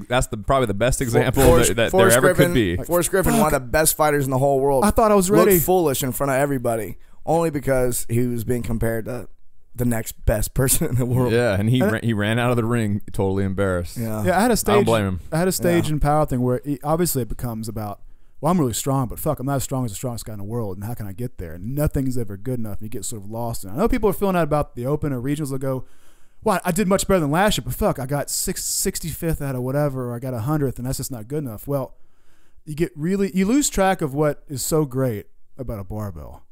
probably the best example that there ever could be. Forrest Griffin, one of the best fighters in the whole world. I thought I was ready. Looked foolish in front of everybody only because he was being compared to the next best person in the world. Yeah, and he ran out of the ring totally embarrassed. Yeah, I had a stage. I don't blame him. I had a stage in powerlifting where obviously it becomes about, well, I'm really strong, but fuck, I'm not as strong as the strongest guy in the world, and how can I get there? And nothing's ever good enough, and you get sort of lost. And I know people are feeling that about the Open or regionals. They'll go, well, I did much better than last year, but fuck, I got 65th out of whatever, or I got 100th, and that's just not good enough. Well, you lose track of what is so great about a barbell.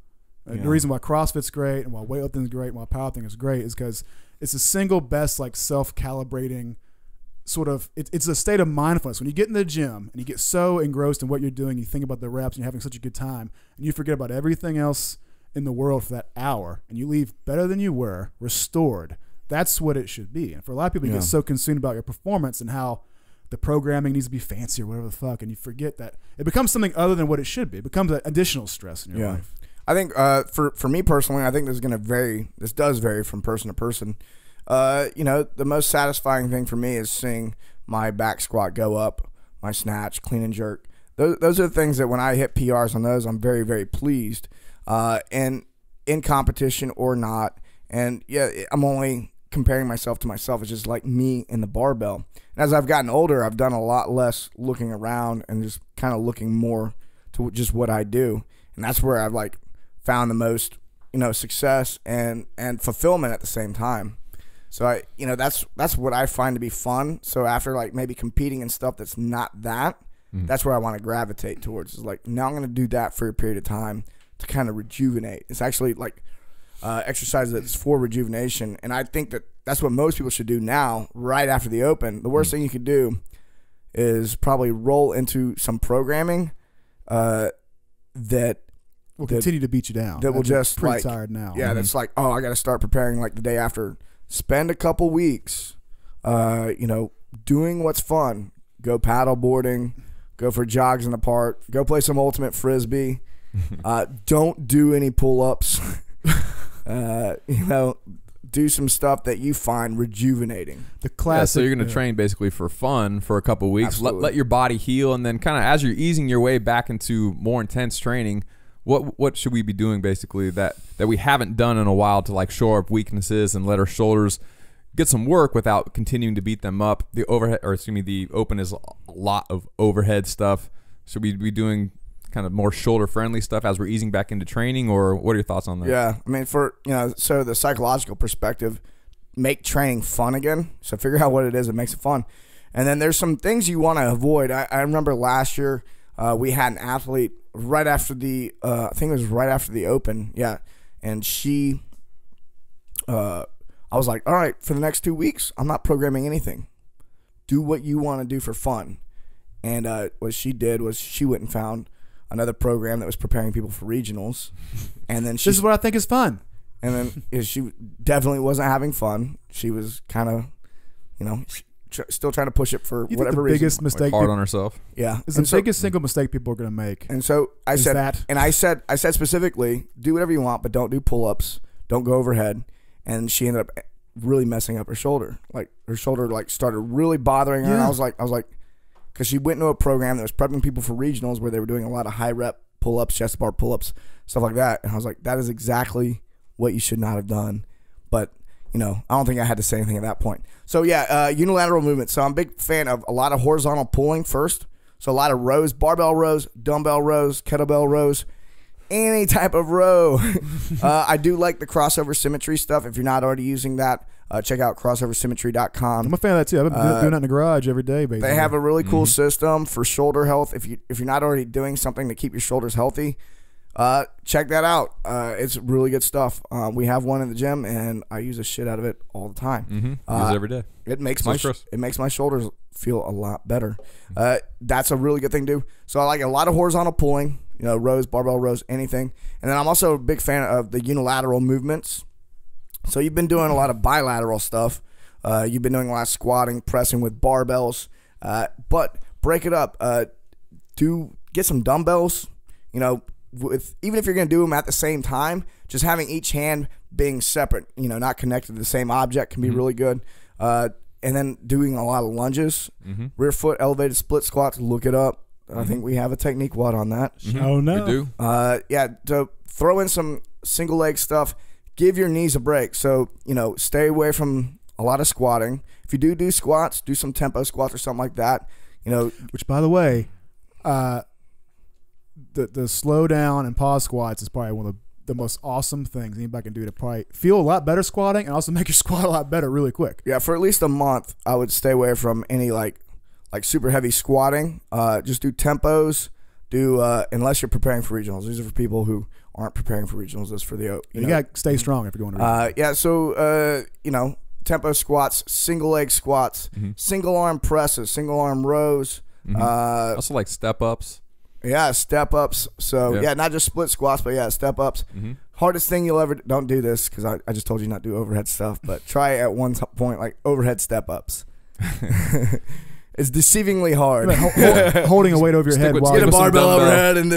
The reason why CrossFit's great and why weightlifting is great and why powerlifting is great is because it's the single best like self-calibrating sort of, it's a state of mindfulness. When you get in the gym and you get so engrossed in what you're doing, you think about the reps and you're having such a good time and you forget about everything else in the world for that hour and you leave better than you were, restored. That's what it should be. And for a lot of people, you get so consumed about your performance and how the programming needs to be fancy or whatever the fuck, and you forget that it becomes something other than what it should be. It becomes an additional stress in your life. I think for me personally, I think this is going to vary. This does vary from person to person. The most satisfying thing for me is seeing my back squat go up, my snatch, clean and jerk. Those are the things that when I hit PRs on those, I'm very, very pleased. And in competition or not, and I'm only comparing myself to myself. It's just like me in the barbell. And as I've gotten older, I've done a lot less looking around and just kind of looking more to just what I do. And that's where I've like found the most, success and fulfillment at the same time. So that's what I find to be fun. So after like maybe competing in stuff that's not that, that's where I want to gravitate towards. Is like, now I'm going to do that for a period of time to kind of rejuvenate. It's actually like exercise that's for rejuvenation. And I think that that's what most people should do now, right after the open. The worst thing you could do is probably roll into some programming that will continue to beat you down. That will just pretty like tired now. Yeah, that's like, oh, I got to start preparing like the day after. Spend a couple weeks, doing what's fun. Go paddle boarding, go for jogs in the park, go play some ultimate frisbee. Don't do any pull-ups. Do some stuff that you find rejuvenating. The classic. So you're going to train basically for fun for a couple of weeks. Let your body heal, and then kind of as you're easing your way back into more intense training, what should we be doing basically that we haven't done in a while to like shore up weaknesses and let our shoulders get some work without continuing to beat them up? The open is a lot of overhead stuff. Should we be doing kind of more shoulder friendly stuff as we're easing back into training, or what are your thoughts on that? Yeah, I mean, so the psychological perspective, make training fun again. So figure out what it is that makes it fun. And then there's some things you want to avoid. I remember last year we had an athlete right after the I think it was right after the open. Yeah. And she I was like, all right, for the next 2 weeks, I'm not programming anything. Do what you want to do for fun. And what she did was she went and found another program that was preparing people for regionals. And then this is what I think is fun. And then she definitely wasn't having fun. She was kind of, still trying to push it for whatever reason. Biggest mistake, hard on herself. Yeah, it's the biggest single mistake people are going to make. And so I said specifically, do whatever you want, but don't do pull-ups, don't go overhead. And she ended up really messing up her shoulder. Like her shoulder started really bothering her. Yeah. And I was like, because she went into a program that was prepping people for regionals where they were doing a lot of high rep pull-ups, chest bar pull-ups, stuff like that. And I was like, that is exactly what you should not have done. But, I don't think I had to say anything at that point. So, yeah, unilateral movement. So I'm a big fan of a lot of horizontal pulling first. So a lot of rows, barbell rows, dumbbell rows, kettlebell rows, any type of row. I do like the crossover symmetry stuff. If you're not already using that, check out crossoversymmetry.com. I'm a fan of that too. I've been doing that in the garage every day, basically. They have a really cool system for shoulder health. If you're not already doing something to keep your shoulders healthy, check that out. It's really good stuff. We have one in the gym, and I use the shit out of it all the time. Use it every day. It makes my shoulders feel a lot better. That's a really good thing to do. So I like a lot of horizontal pulling, rows, barbell rows, anything. And then I'm also a big fan of the unilateral movements. So you've been doing a lot of bilateral stuff. You've been doing a lot of squatting, pressing with barbells. But break it up. Get some dumbbells. Even if you're going to do them at the same time, just having each hand being separate, not connected to the same object can be really good. And then doing a lot of lunges, rear foot elevated split squats. Look it up. I think we have a technique WOD on that. Oh no, we do. To throw in some single leg stuff. Give your knees a break. So, stay away from a lot of squatting. If you do squats, do some tempo squats or something like that. Which, by the way, the slow down and pause squats is probably one of the most awesome things anybody can do to probably feel a lot better squatting and also make your squat a lot better really quick. Yeah, for at least a month, I would stay away from any like super heavy squatting. Just do tempos. Unless you're preparing for regionals. These are for people who aren't preparing for regionals. This for the you got to stay strong if you're going to regionals. So tempo squats, single leg squats, single arm presses, single arm rows. Also like step ups. Yeah, step ups. So not just split squats, but step ups. Hardest thing you'll ever don't do this because I just told you not to do overhead stuff, but try at one point like overhead step ups. It's deceivingly hard. Holding a weight over your head while get a barbell overhead, and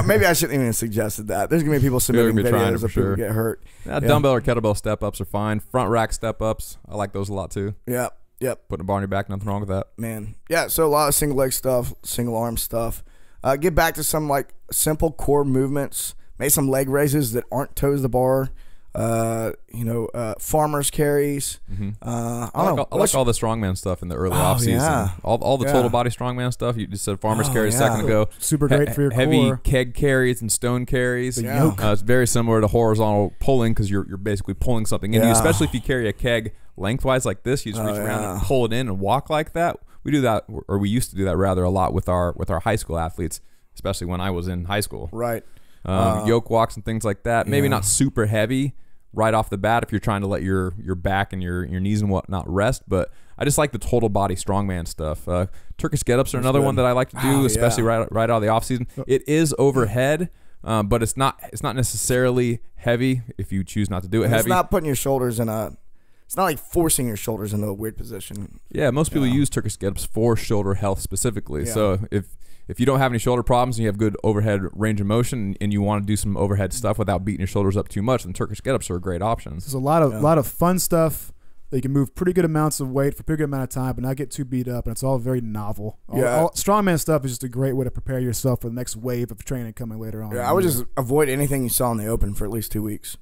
maybe I shouldn't even have suggested that. There's gonna be people submitting videos of people get hurt. Dumbbell or kettlebell step ups are fine. Front rack step ups, I like those a lot too. Yep. Putting a bar on your back, nothing wrong with that. Man, yeah. So a lot of single leg stuff, single arm stuff. Get back to some like simple core movements. Make some leg raises that aren't toes to bar. Farmer's carries. I like all the strongman stuff in the early off season. Yeah. All the total body strongman stuff. You just said farmer's carries a second ago. Super great for your heavy core. keg carries and stone carries. It's very similar to horizontal pulling because you're basically pulling something in you. Especially if you carry a keg lengthwise like this, you just reach around and pull it in and walk like that. We do that, or we used to do that rather a lot with our high school athletes, especially when I was in high school. Right. Yoke walks and things like that. Maybe not super heavy, right off the bat if you're trying to let your back and your knees and whatnot rest. But I just like the total body strongman stuff. Turkish get-ups are another one that I like to do, especially right out of the off season. It is overhead, but it's not necessarily heavy if you choose not to do it heavy. It's not putting your shoulders in a. It's not like forcing your shoulders into a weird position. Yeah, most people use Turkish get-ups for shoulder health specifically. So if you don't have any shoulder problems and you have good overhead range of motion and you want to do some overhead stuff without beating your shoulders up too much, then Turkish get-ups are a great option. There's a lot of fun stuff that you can move pretty good amounts of weight for a pretty good amount of time, but not get too beat up, and it's all very novel. All strongman stuff is just a great way to prepare yourself for the next wave of training coming later on. Yeah, I would just avoid anything you saw in the open for at least 2 weeks.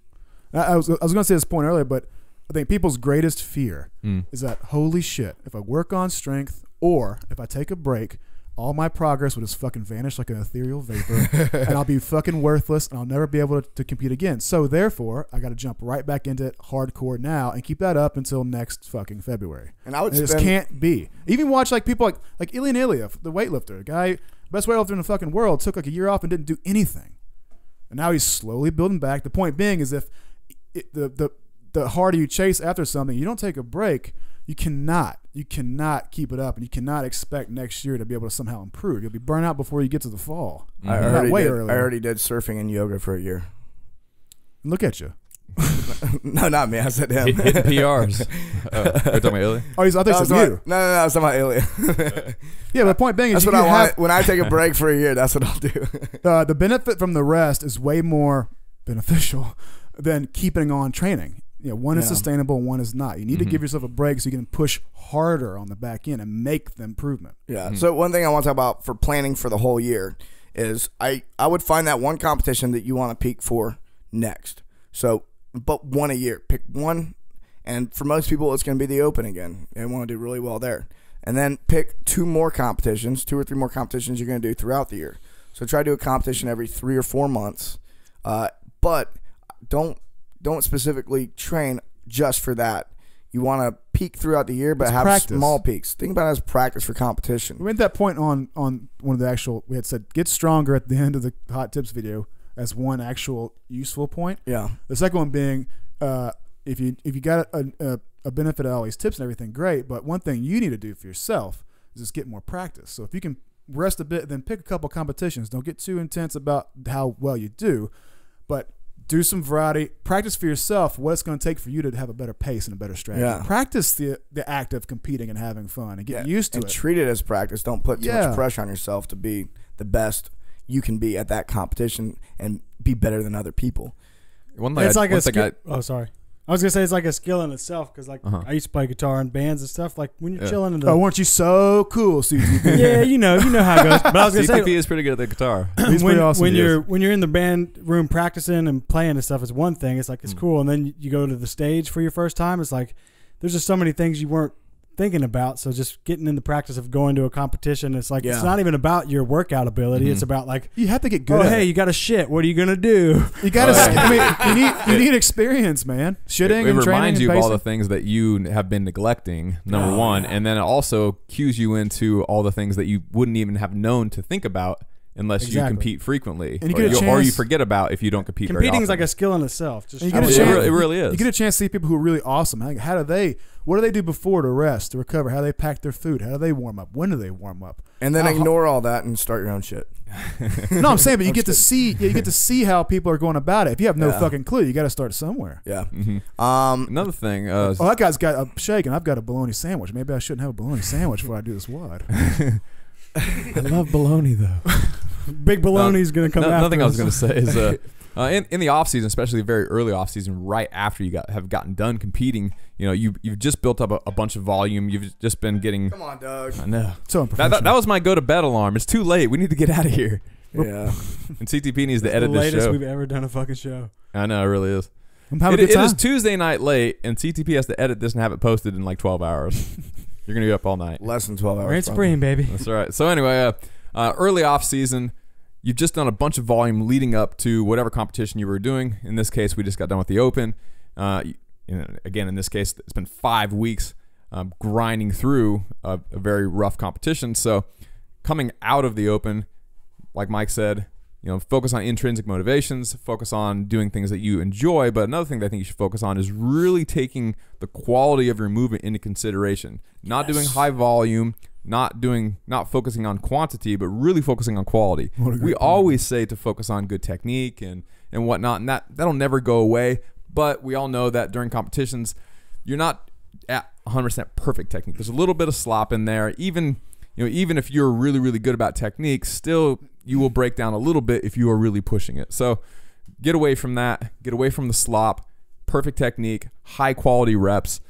I was going to say this point earlier, but I think people's greatest fear is that, holy shit, if I work on strength or if I take a break, all my progress will just fucking vanish like an ethereal vapor, and I'll be fucking worthless, and I'll never be able to compete again. So therefore, I got to jump right back into it hardcore now and keep that up until next fucking February. And I would it just can't be. Even watch like people like Ilya Iliev, the weightlifter, the guy, best weightlifter in the fucking world, took like a year off and didn't do anything, and now he's slowly building back. The point being is if the harder you chase after something, you don't take a break, you cannot keep it up, and you cannot expect next year to be able to somehow improve. You'll be burnt out before you get to the fall. I already did surfing and yoga for a year. Look at you. No, not me. I said him. Hitting PRs. You're talking about Ilya? Oh, I thought you said you. No, I was talking about Ilya. Yeah, but the point being is that's what I want. When I take a break for a year, that's what I'll do. The benefit from the rest is way more beneficial than keeping on training. One is sustainable, one is not. You need to give yourself a break so you can push harder on the back end and make the improvement. Yeah. So one thing I want to talk about for planning for the whole year is I would find that one competition that you want to peak for next. So, but one a year. Pick one, and for most people, it's going to be the Open again. They want to do really well there. And then pick 2 or 3 more competitions you're going to do throughout the year. So try to do a competition every 3 or 4 months, but don't specifically train just for that. You want to peak throughout the year, but have practice. Small peaks. Think about it as practice for competition. We made that point on one of the actual, we had said get stronger at the end of the hot tips video as one actual useful point. Yeah. The second one being, if you got a benefit of all these tips and everything, great, but one thing you need to do for yourself is just get more practice. So if you can rest a bit, then pick a couple competitions. Don't get too intense about how well you do, but do some variety. Practice for yourself what it's going to take for you to have a better pace and a better strategy. Yeah. Practice the act of competing and having fun and get used to it. And treat it as practice. Don't put too much pressure on yourself to be the best you can be at that competition and be better than other people. Sorry. I was gonna say it's like a skill in itself because I used to play guitar in bands and stuff. Like when you're chilling in the weren't you so cool, CTP? Yeah, you know how it goes. But I was gonna CTP is pretty good at the guitar. When you're in the band room practicing and playing and stuff, it's one thing. It's like it's cool, and then you go to the stage for your first time. It's like there's just so many things you weren't thinking about. So just getting in the practice of going to a competition, it's like it's not even about your workout ability. It's about like you have to get good. Hey, you got to shit. What are you gonna do? You got to. I mean, you need experience, man. Shitting. It reminds you of all the things that you have been neglecting. Number one, and then it also cues you into all the things that you wouldn't even have known to think about unless you compete frequently, and or you forget about if you don't compete. Competing is like a skill in itself. Just it really is. You get a chance to see people who are really awesome. What do they do before to rest, to recover? How do they pack their food? How do they warm up? When do they warm up? And then ignore all that and start your own shit. No, I'm saying, but you get to see how people are going about it. If you have no fucking clue, you got to start somewhere. Yeah. Another thing. That guy's got a shake, and I've got a bologna sandwich. Maybe I shouldn't have a bologna sandwich before I do this WOD. I love bologna though. Big bologna's gonna come out. Another thing I was gonna say is in the off season, especially the very early off season, right after you have gotten done competing, you've just built up a bunch of volume. You've just been getting. Come on, Doug. I know. So unprofessional. That was my go to bed alarm. It's too late. We need to get out of here. Yeah. And CTP needs to edit this show. The latest we've ever done a fucking show. I know, it really is. It is Tuesday night late, and CTP has to edit this and have it posted in like 12 hours. You're going to be up all night. Less than 12 hours. We're in spring, baby. That's all right. So anyway, early off season, you've just done a bunch of volume leading up to whatever competition you were doing. In this case, we just got done with the Open. Again, in this case, it's been 5 weeks grinding through a very rough competition. So coming out of the Open, like Mike said, focus on intrinsic motivations, focus on doing things that you enjoy. But another thing that I think you should focus on is really taking the quality of your movement into consideration. Not doing high volume, not focusing on quantity, but really focusing on quality. We always say to focus on good technique and whatnot, and that'll never go away. But we all know that during competitions, you're not at 100% perfect technique. There's a little bit of slop in there. Even if you're really, really good about technique, still you will break down a little bit if you are really pushing it. So get away from that. Get away from the slop. Perfect technique, high quality reps.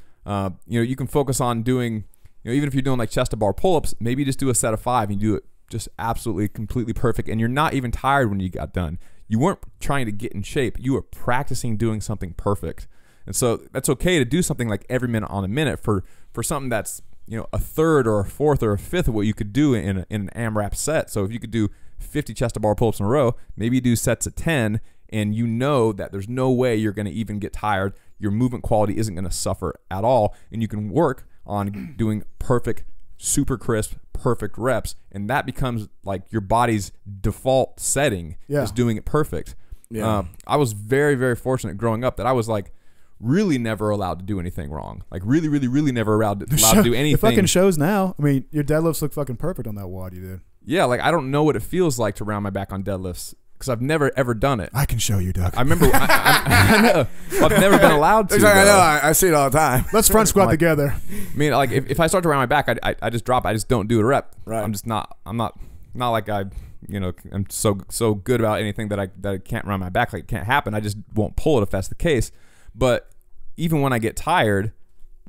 You can focus on doing, even if you're doing like chest to bar pull-ups, maybe just do a set of 5 and you do it just absolutely, completely perfect. And you're not even tired when you got done. You weren't trying to get in shape. You were practicing doing something perfect. And so that's okay to do something like every minute on a minute for something that's, a third or a fourth or a fifth of what you could do in an AMRAP set. So if you could do 50 chest to bar pull-ups in a row, maybe you do sets of 10, and you know that there's no way you're going to even get tired. Your movement quality isn't going to suffer at all, and you can work on doing perfect, super crisp, perfect reps, and that becomes like your body's default setting is doing it perfect. I was very, very fortunate growing up that I was like really never allowed to do anything wrong. Like really, really, really never allowed to do anything. It fucking shows now. I mean, your deadlifts look fucking perfect on that WOD you did. Yeah, like I don't know what it feels like to round my back on deadlifts because I've never ever done it. I can show you, Doug. I remember. I know. I've never been allowed to. I know. I see it all the time. Let's front squat together. I mean, like if I start to round my back, I just drop. I just don't do a rep. Right. I'm just not. I'm not like I'm so good about anything that I can't round my back. Like it can't happen. I just won't pull it if that's the case. But even when I get tired,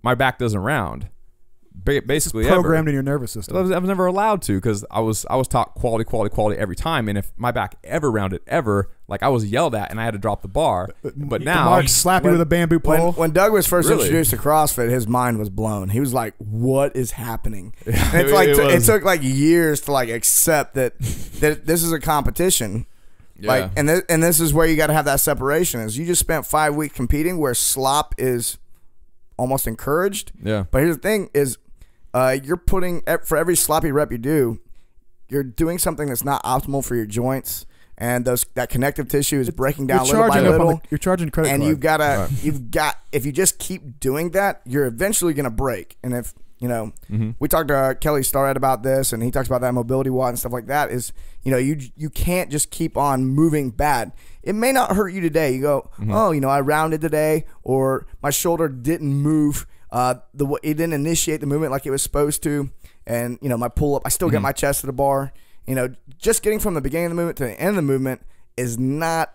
my back doesn't round. Basically, it's programmed in your nervous system. I was never allowed to because I was taught quality every time. And if my back ever rounded like I was yelled at and I had to drop the bar. But now Mark slap you with a bamboo pole. When Doug was first introduced to CrossFit, his mind was blown. He was like, "What is happening?" And it took like years to like accept that this is a competition. Yeah. Like, and this is where you got to have that separation. Is you just spent 5 weeks competing where slop is almost encouraged. Yeah. But here's the thing: is you're putting for every sloppy rep you do, you're doing something that's not optimal for your joints, and that connective tissue is breaking down little by little. You're charging credit card. And if you just keep doing that, you're eventually gonna break. And if we talked to Kelly Starrett about this, and he talks about that mobility WOD and stuff like that. Is you can't just keep on moving bad. It may not hurt you today. You go, I rounded today, or my shoulder didn't move. It didn't initiate the movement like it was supposed to, and my pull up, I still get my chest to the bar. Just getting from the beginning of the movement to the end of the movement is not,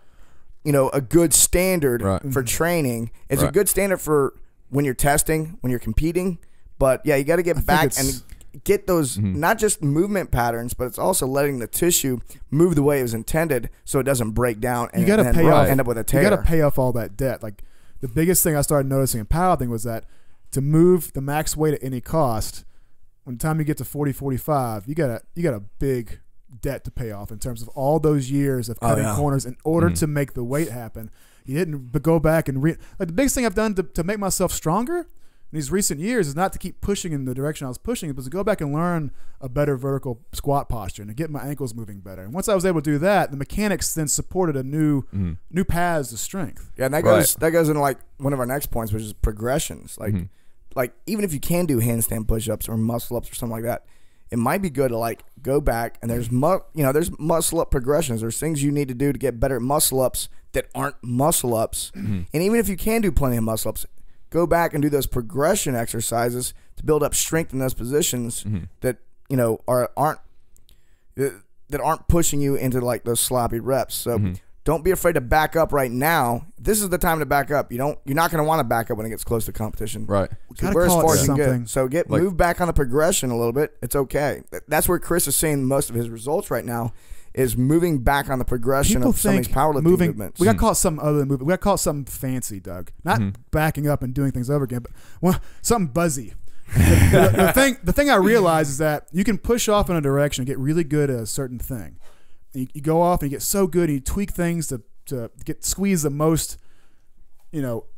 a good standard for training. It's a good standard for when you're testing, when you're competing. But yeah, you got to get back and get those not just movement patterns, but it's also letting the tissue move the way it was intended, so it doesn't break down and end up with a tear. You got to pay off all that debt. Like the biggest thing I started noticing in powerlifting was that to move the max weight at any cost, when the time you get to 40, 45, you got a big debt to pay off in terms of all those years of cutting corners in order to make the weight happen. You didn't go back and like the biggest thing I've done to make myself stronger in these recent years is not to keep pushing in the direction I was pushing, but to go back and learn a better vertical squat posture and to get my ankles moving better. And once I was able to do that, the mechanics then supported a new paths to strength. Yeah, and that goes into like one of our next points, which is progressions. Like even if you can do handstand push-ups or muscle ups or something like that, it might be good to like go back and there's muscle up progressions. There's things you need to do to get better at muscle ups that aren't muscle ups. And even if you can do plenty of muscle ups, go back and do those progression exercises to build up strength in those positions that aren't pushing you into like those sloppy reps. So don't be afraid to back up right now. This is the time to back up. You're not going to want to back up when it gets close to competition. Right. So move back on the progression a little bit. It's okay. That's where Chris is seeing most of his results right now. Is moving back on the progression of some of these powerlifting movements. We got caught something other than movement. We got caught something fancy, Doug. Not backing up and doing things over again, but something buzzy. The thing I realized is that you can push off in a direction and get really good at a certain thing. You go off and you get so good and you tweak things to squeeze the most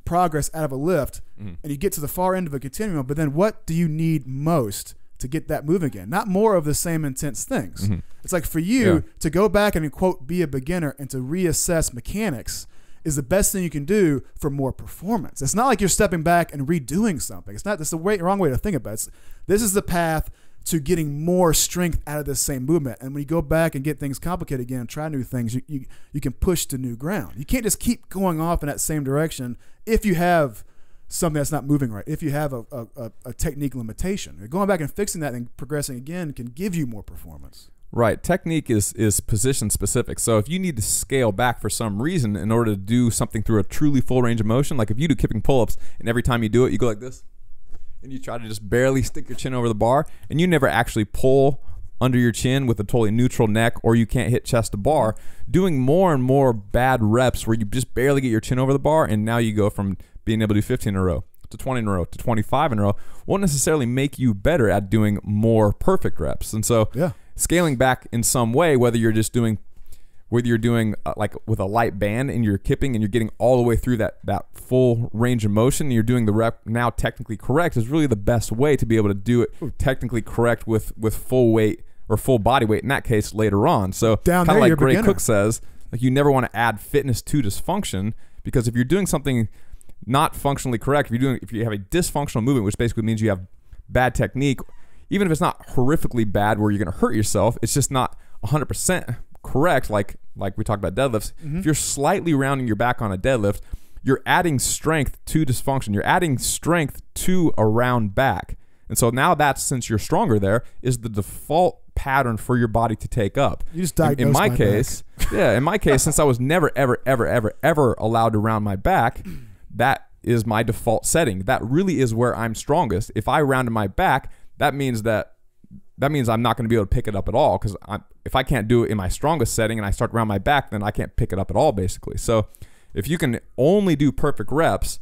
progress out of a lift, and you get to the far end of a continuum. But then what do you need most to get that moving again, not more of the same intense things. Mm-hmm. It's like for you to go back and quote be a beginner and to reassess mechanics is the best thing you can do for more performance. It's not like you're stepping back and redoing something. It's not. That's the wrong way to think about it. This is the path to getting more strength out of this same movement. And when you go back and get things complicated again and try new things, you can push to new ground. You can't just keep going off in that same direction if you have something that's not moving right, if you have a technique limitation. Going back and fixing that and progressing again can give you more performance. Right. Technique is position specific. So if you need to scale back for some reason in order to do something through a truly full range of motion, like if you do kipping pull-ups and every time you do it, you go like this and you try to just barely stick your chin over the bar and you never actually pull under your chin with a totally neutral neck, or you can't hit chest to bar, doing more and more bad reps where you just barely get your chin over the bar and now you go from being able to do 15 in a row to 20 in a row to 25 in a row won't necessarily make you better at doing more perfect reps. And so scaling back in some way, whether you're doing like with a light band and you're kipping and you're getting all the way through that full range of motion and you're doing the rep now technically correct, is really the best way to be able to do it technically correct with full weight or full body weight in that case later on. So kind of like Gray Cook says, like you never want to add fitness to dysfunction, because if you're doing something not functionally correct, if you have a dysfunctional movement, which basically means you have bad technique, even if it's not horrifically bad where you're going to hurt yourself, it's just not 100% correct, like we talked about deadlifts. If you're slightly rounding your back on a deadlift, you're adding strength to dysfunction. You're adding strength to a round back. And so now that's, since you're stronger there, is the default pattern for your body to take up. You just diagnosed in my case, in my case, since I was never, ever, ever, ever, ever allowed to round my back, that is my default setting. That really is where I'm strongest. If I rounded my back, that means I'm not going to be able to pick it up at all, because if I can't do it in my strongest setting and I start to round my back, then I can't pick it up at all, basically. So if you can only do perfect reps,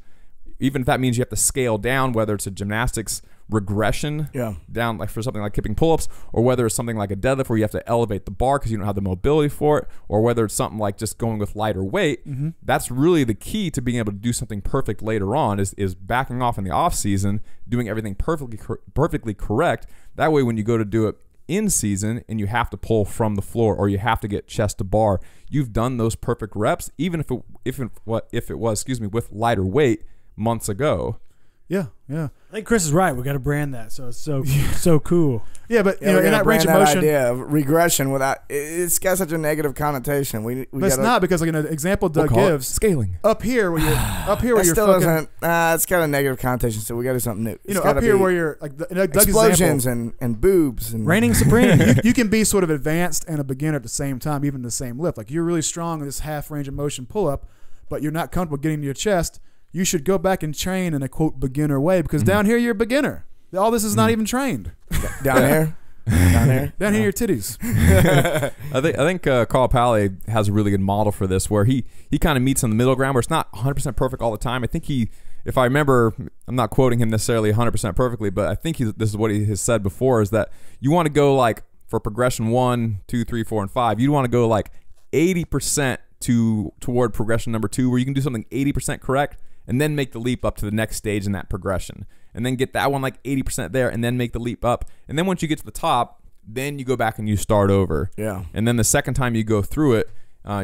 even if that means you have to scale down, whether it's a gymnastics regression down, like for something like kipping pull-ups, or whether it's something like a deadlift where you have to elevate the bar because you don't have the mobility for it, or whether it's something like just going with lighter weight, that's really the key to being able to do something perfect later on, is backing off in the off season, doing everything perfectly correct. That way when you go to do it in season and you have to pull from the floor or you have to get chest to bar, you've done those perfect reps, even if it was with lighter weight months ago. Yeah. I think Chris is right. We got to brand that, so it's so cool. Yeah, but in that range of motion, idea of regression, without it's got such a negative connotation. But it's not, because like an example Doug gives, scaling up here where you're still doesn't. It's got a negative connotation, so we got to do something new. Up here where you're like Doug's explosions example, and boobs and reigning supreme. you can be sort of advanced and a beginner at the same time, even the same lift. Like you're really strong in this half range of motion pull up, but you're not comfortable getting to your chest. You should go back and train in a quote beginner way, because down here you're a beginner. All this is not even trained. Down here. Down here, your titties. I think Carl Pally has a really good model for this, where he kind of meets in the middle ground where it's not 100% perfect all the time. I think if I remember, I'm not quoting him necessarily 100% perfectly, but I think this is what he has said before, is that you want to go like for progression 1, 2, 3, 4, and 5. You want to go like 80% toward progression number 2, where you can do something 80% correct and then make the leap up to the next stage in that progression, and then get that one like 80% there and then make the leap up. And then once you get to the top, then you go back and you start over. Yeah. And then the second time you go through it,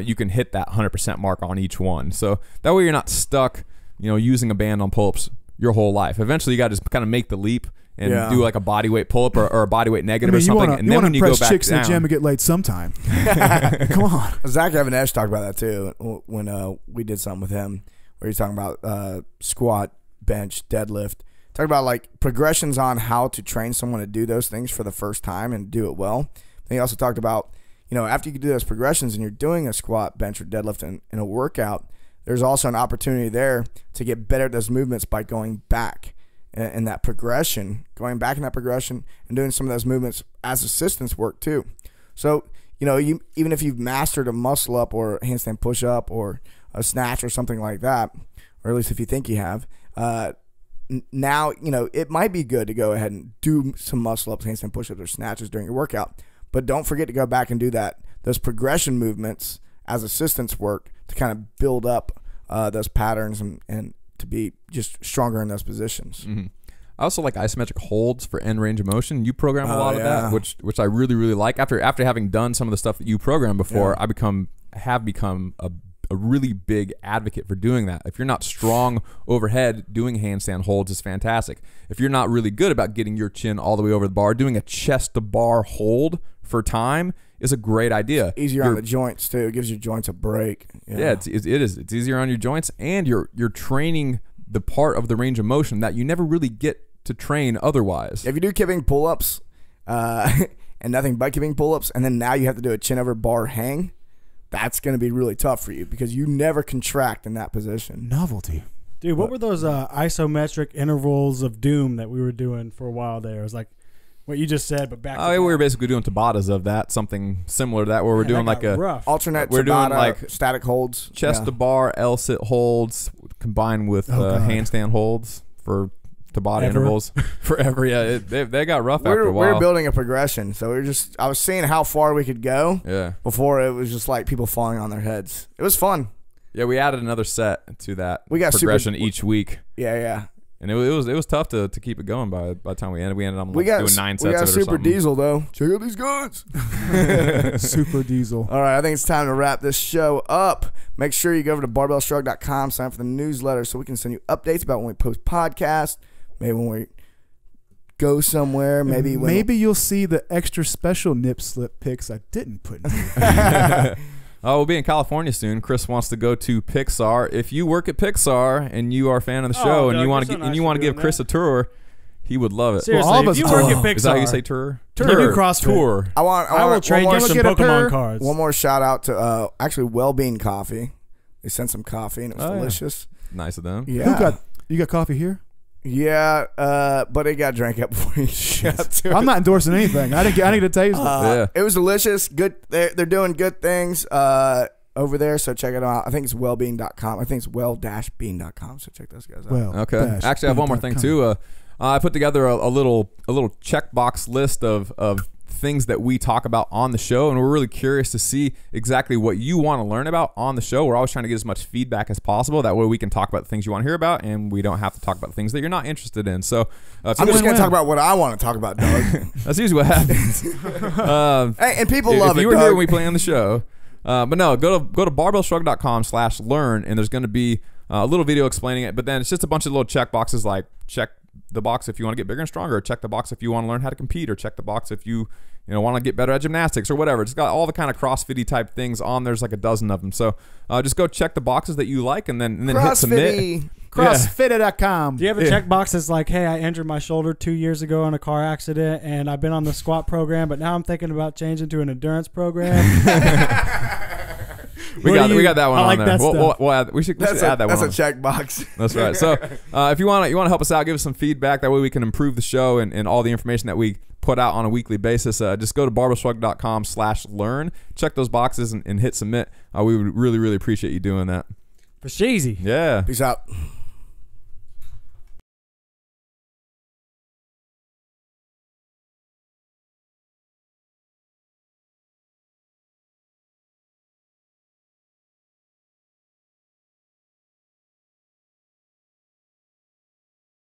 you can hit that 100% mark on each one. So that way you're not stuck, using a band on pull-ups your whole life. Eventually you got to just kind of make the leap and do like a body weight pull-up or a body weight negative or something. And then when you go back chicks down, in the gym and get laid sometime. Come on. Zach Evanesh talked about that too when we did something with him, where he's talking about squat, bench, deadlift. Talk about like progressions on how to train someone to do those things for the first time and do it well. Then he also talked about, after you do those progressions and you're doing a squat, bench, or deadlift in a workout, there's also an opportunity there to get better at those movements by going back in that progression, and doing some of those movements as assistance work too. So, even if you've mastered a muscle up or a handstand push up or a snatch or something like that, or at least if you think you have, now, it might be good to go ahead and do some muscle ups, handstand push ups, or snatches during your workout. But don't forget to go back and do those progression movements as assistance work to kind of build up those patterns and to be just stronger in those positions. I also like isometric holds for end range of motion. You program a lot of that, which I really, really like. After having done some of the stuff that you programmed before, I have become a really big advocate for doing that. If you're not strong overhead, doing handstand holds is fantastic. If you're not really good about getting your chin all the way over the bar, doing a chest to bar hold for time is a great idea. It's easier on the joints too. It gives your joints a break. Yeah, it is. It's easier on your joints, and you're training the part of the range of motion that you never really get to train otherwise. If you do kipping pull-ups and nothing but kipping pull-ups, and then now you have to do a chin over bar hang, that's going to be really tough for you because you never contract in that position. Novelty. Dude, what were those isometric intervals of doom that we were doing for a while there? It was like what you just said, but back. We were basically doing Tabatas of that, something similar to that, where we're doing like a rough. Alternate. We're Tabata, doing like static holds, chest to bar, L-sit holds combined with handstand holds for Tabata intervals forever. Yeah, they got rough after a while. We were building a progression, so I was seeing how far we could go. Yeah. Before it was just like people falling on their heads. It was fun. Yeah, we added another set to that we got progression each week. Yeah. And it was tough to keep it going by the time we ended. We ended up doing 9 sets of it or Super something. Diesel though. Check out these guns. Super Diesel. All right, I think it's time to wrap this show up. Make sure you go over to barbellshrugged.com, sign up for the newsletter so we can send you updates about when we post podcasts, maybe when we go somewhere, maybe you'll see the extra special nip slip pics I didn't put in. We'll be in California soon. Chris wants to go to Pixar. If you work at Pixar and you are a fan of the show and you want to give Chris a tour, he would love it. Seriously, well, if you work at Pixar, is that how you say tour? You do CrossFit. Tour. I will trade you some Pokemon cards. One more shout out to actually Wellbeing Coffee. They sent some coffee and it was delicious. Yeah. Nice of them. Yeah. You got coffee here? Yeah, but it got drank up before you got to it. I'm not endorsing anything. I didn't get to taste it. It was delicious. Good. They're doing good things over there, so check it out. I think it's wellbeing.com. I think it's well-being.com, so check those guys out. Okay. Actually, I have one more thing too. I put together a little checkbox list of things that we talk about on the show, and we're really curious to see exactly what you want to learn about on the show. We're always trying to get as much feedback as possible. That way we can talk about the things you want to hear about, and we don't have to talk about the things that you're not interested in. So I'm just going to talk about what I want to talk about, Doug. That's usually what happens. Hey, and people love it, If you were Doug. here when we play on the show. But no, go to barbellshrug.com/learn, and there's going to be a little video explaining it, but then it's just a bunch of little check boxes like check the box if you want to get bigger and stronger, or check the box if you want to learn how to compete, or check the box if you want to get better at gymnastics or whatever. It's got all the kind of CrossFit-y type things on. There's like a dozen of them. So just go check the boxes that you like and then hit submit. CrossFit.com. Do you have a checkbox that's like, hey, I injured my shoulder 2 years ago in a car accident, and I've been on the squat program, but now I'm thinking about changing to an endurance program? We got that one like on there. That we should add that one. That's a checkbox. That's right. So if you want to help us out, give us some feedback. That way we can improve the show and all the information that we put out on a weekly basis. Just go to barbellshrug.com/learn. Check those boxes and hit submit. We would really, really appreciate you doing that. For sheezy. Yeah. Peace out.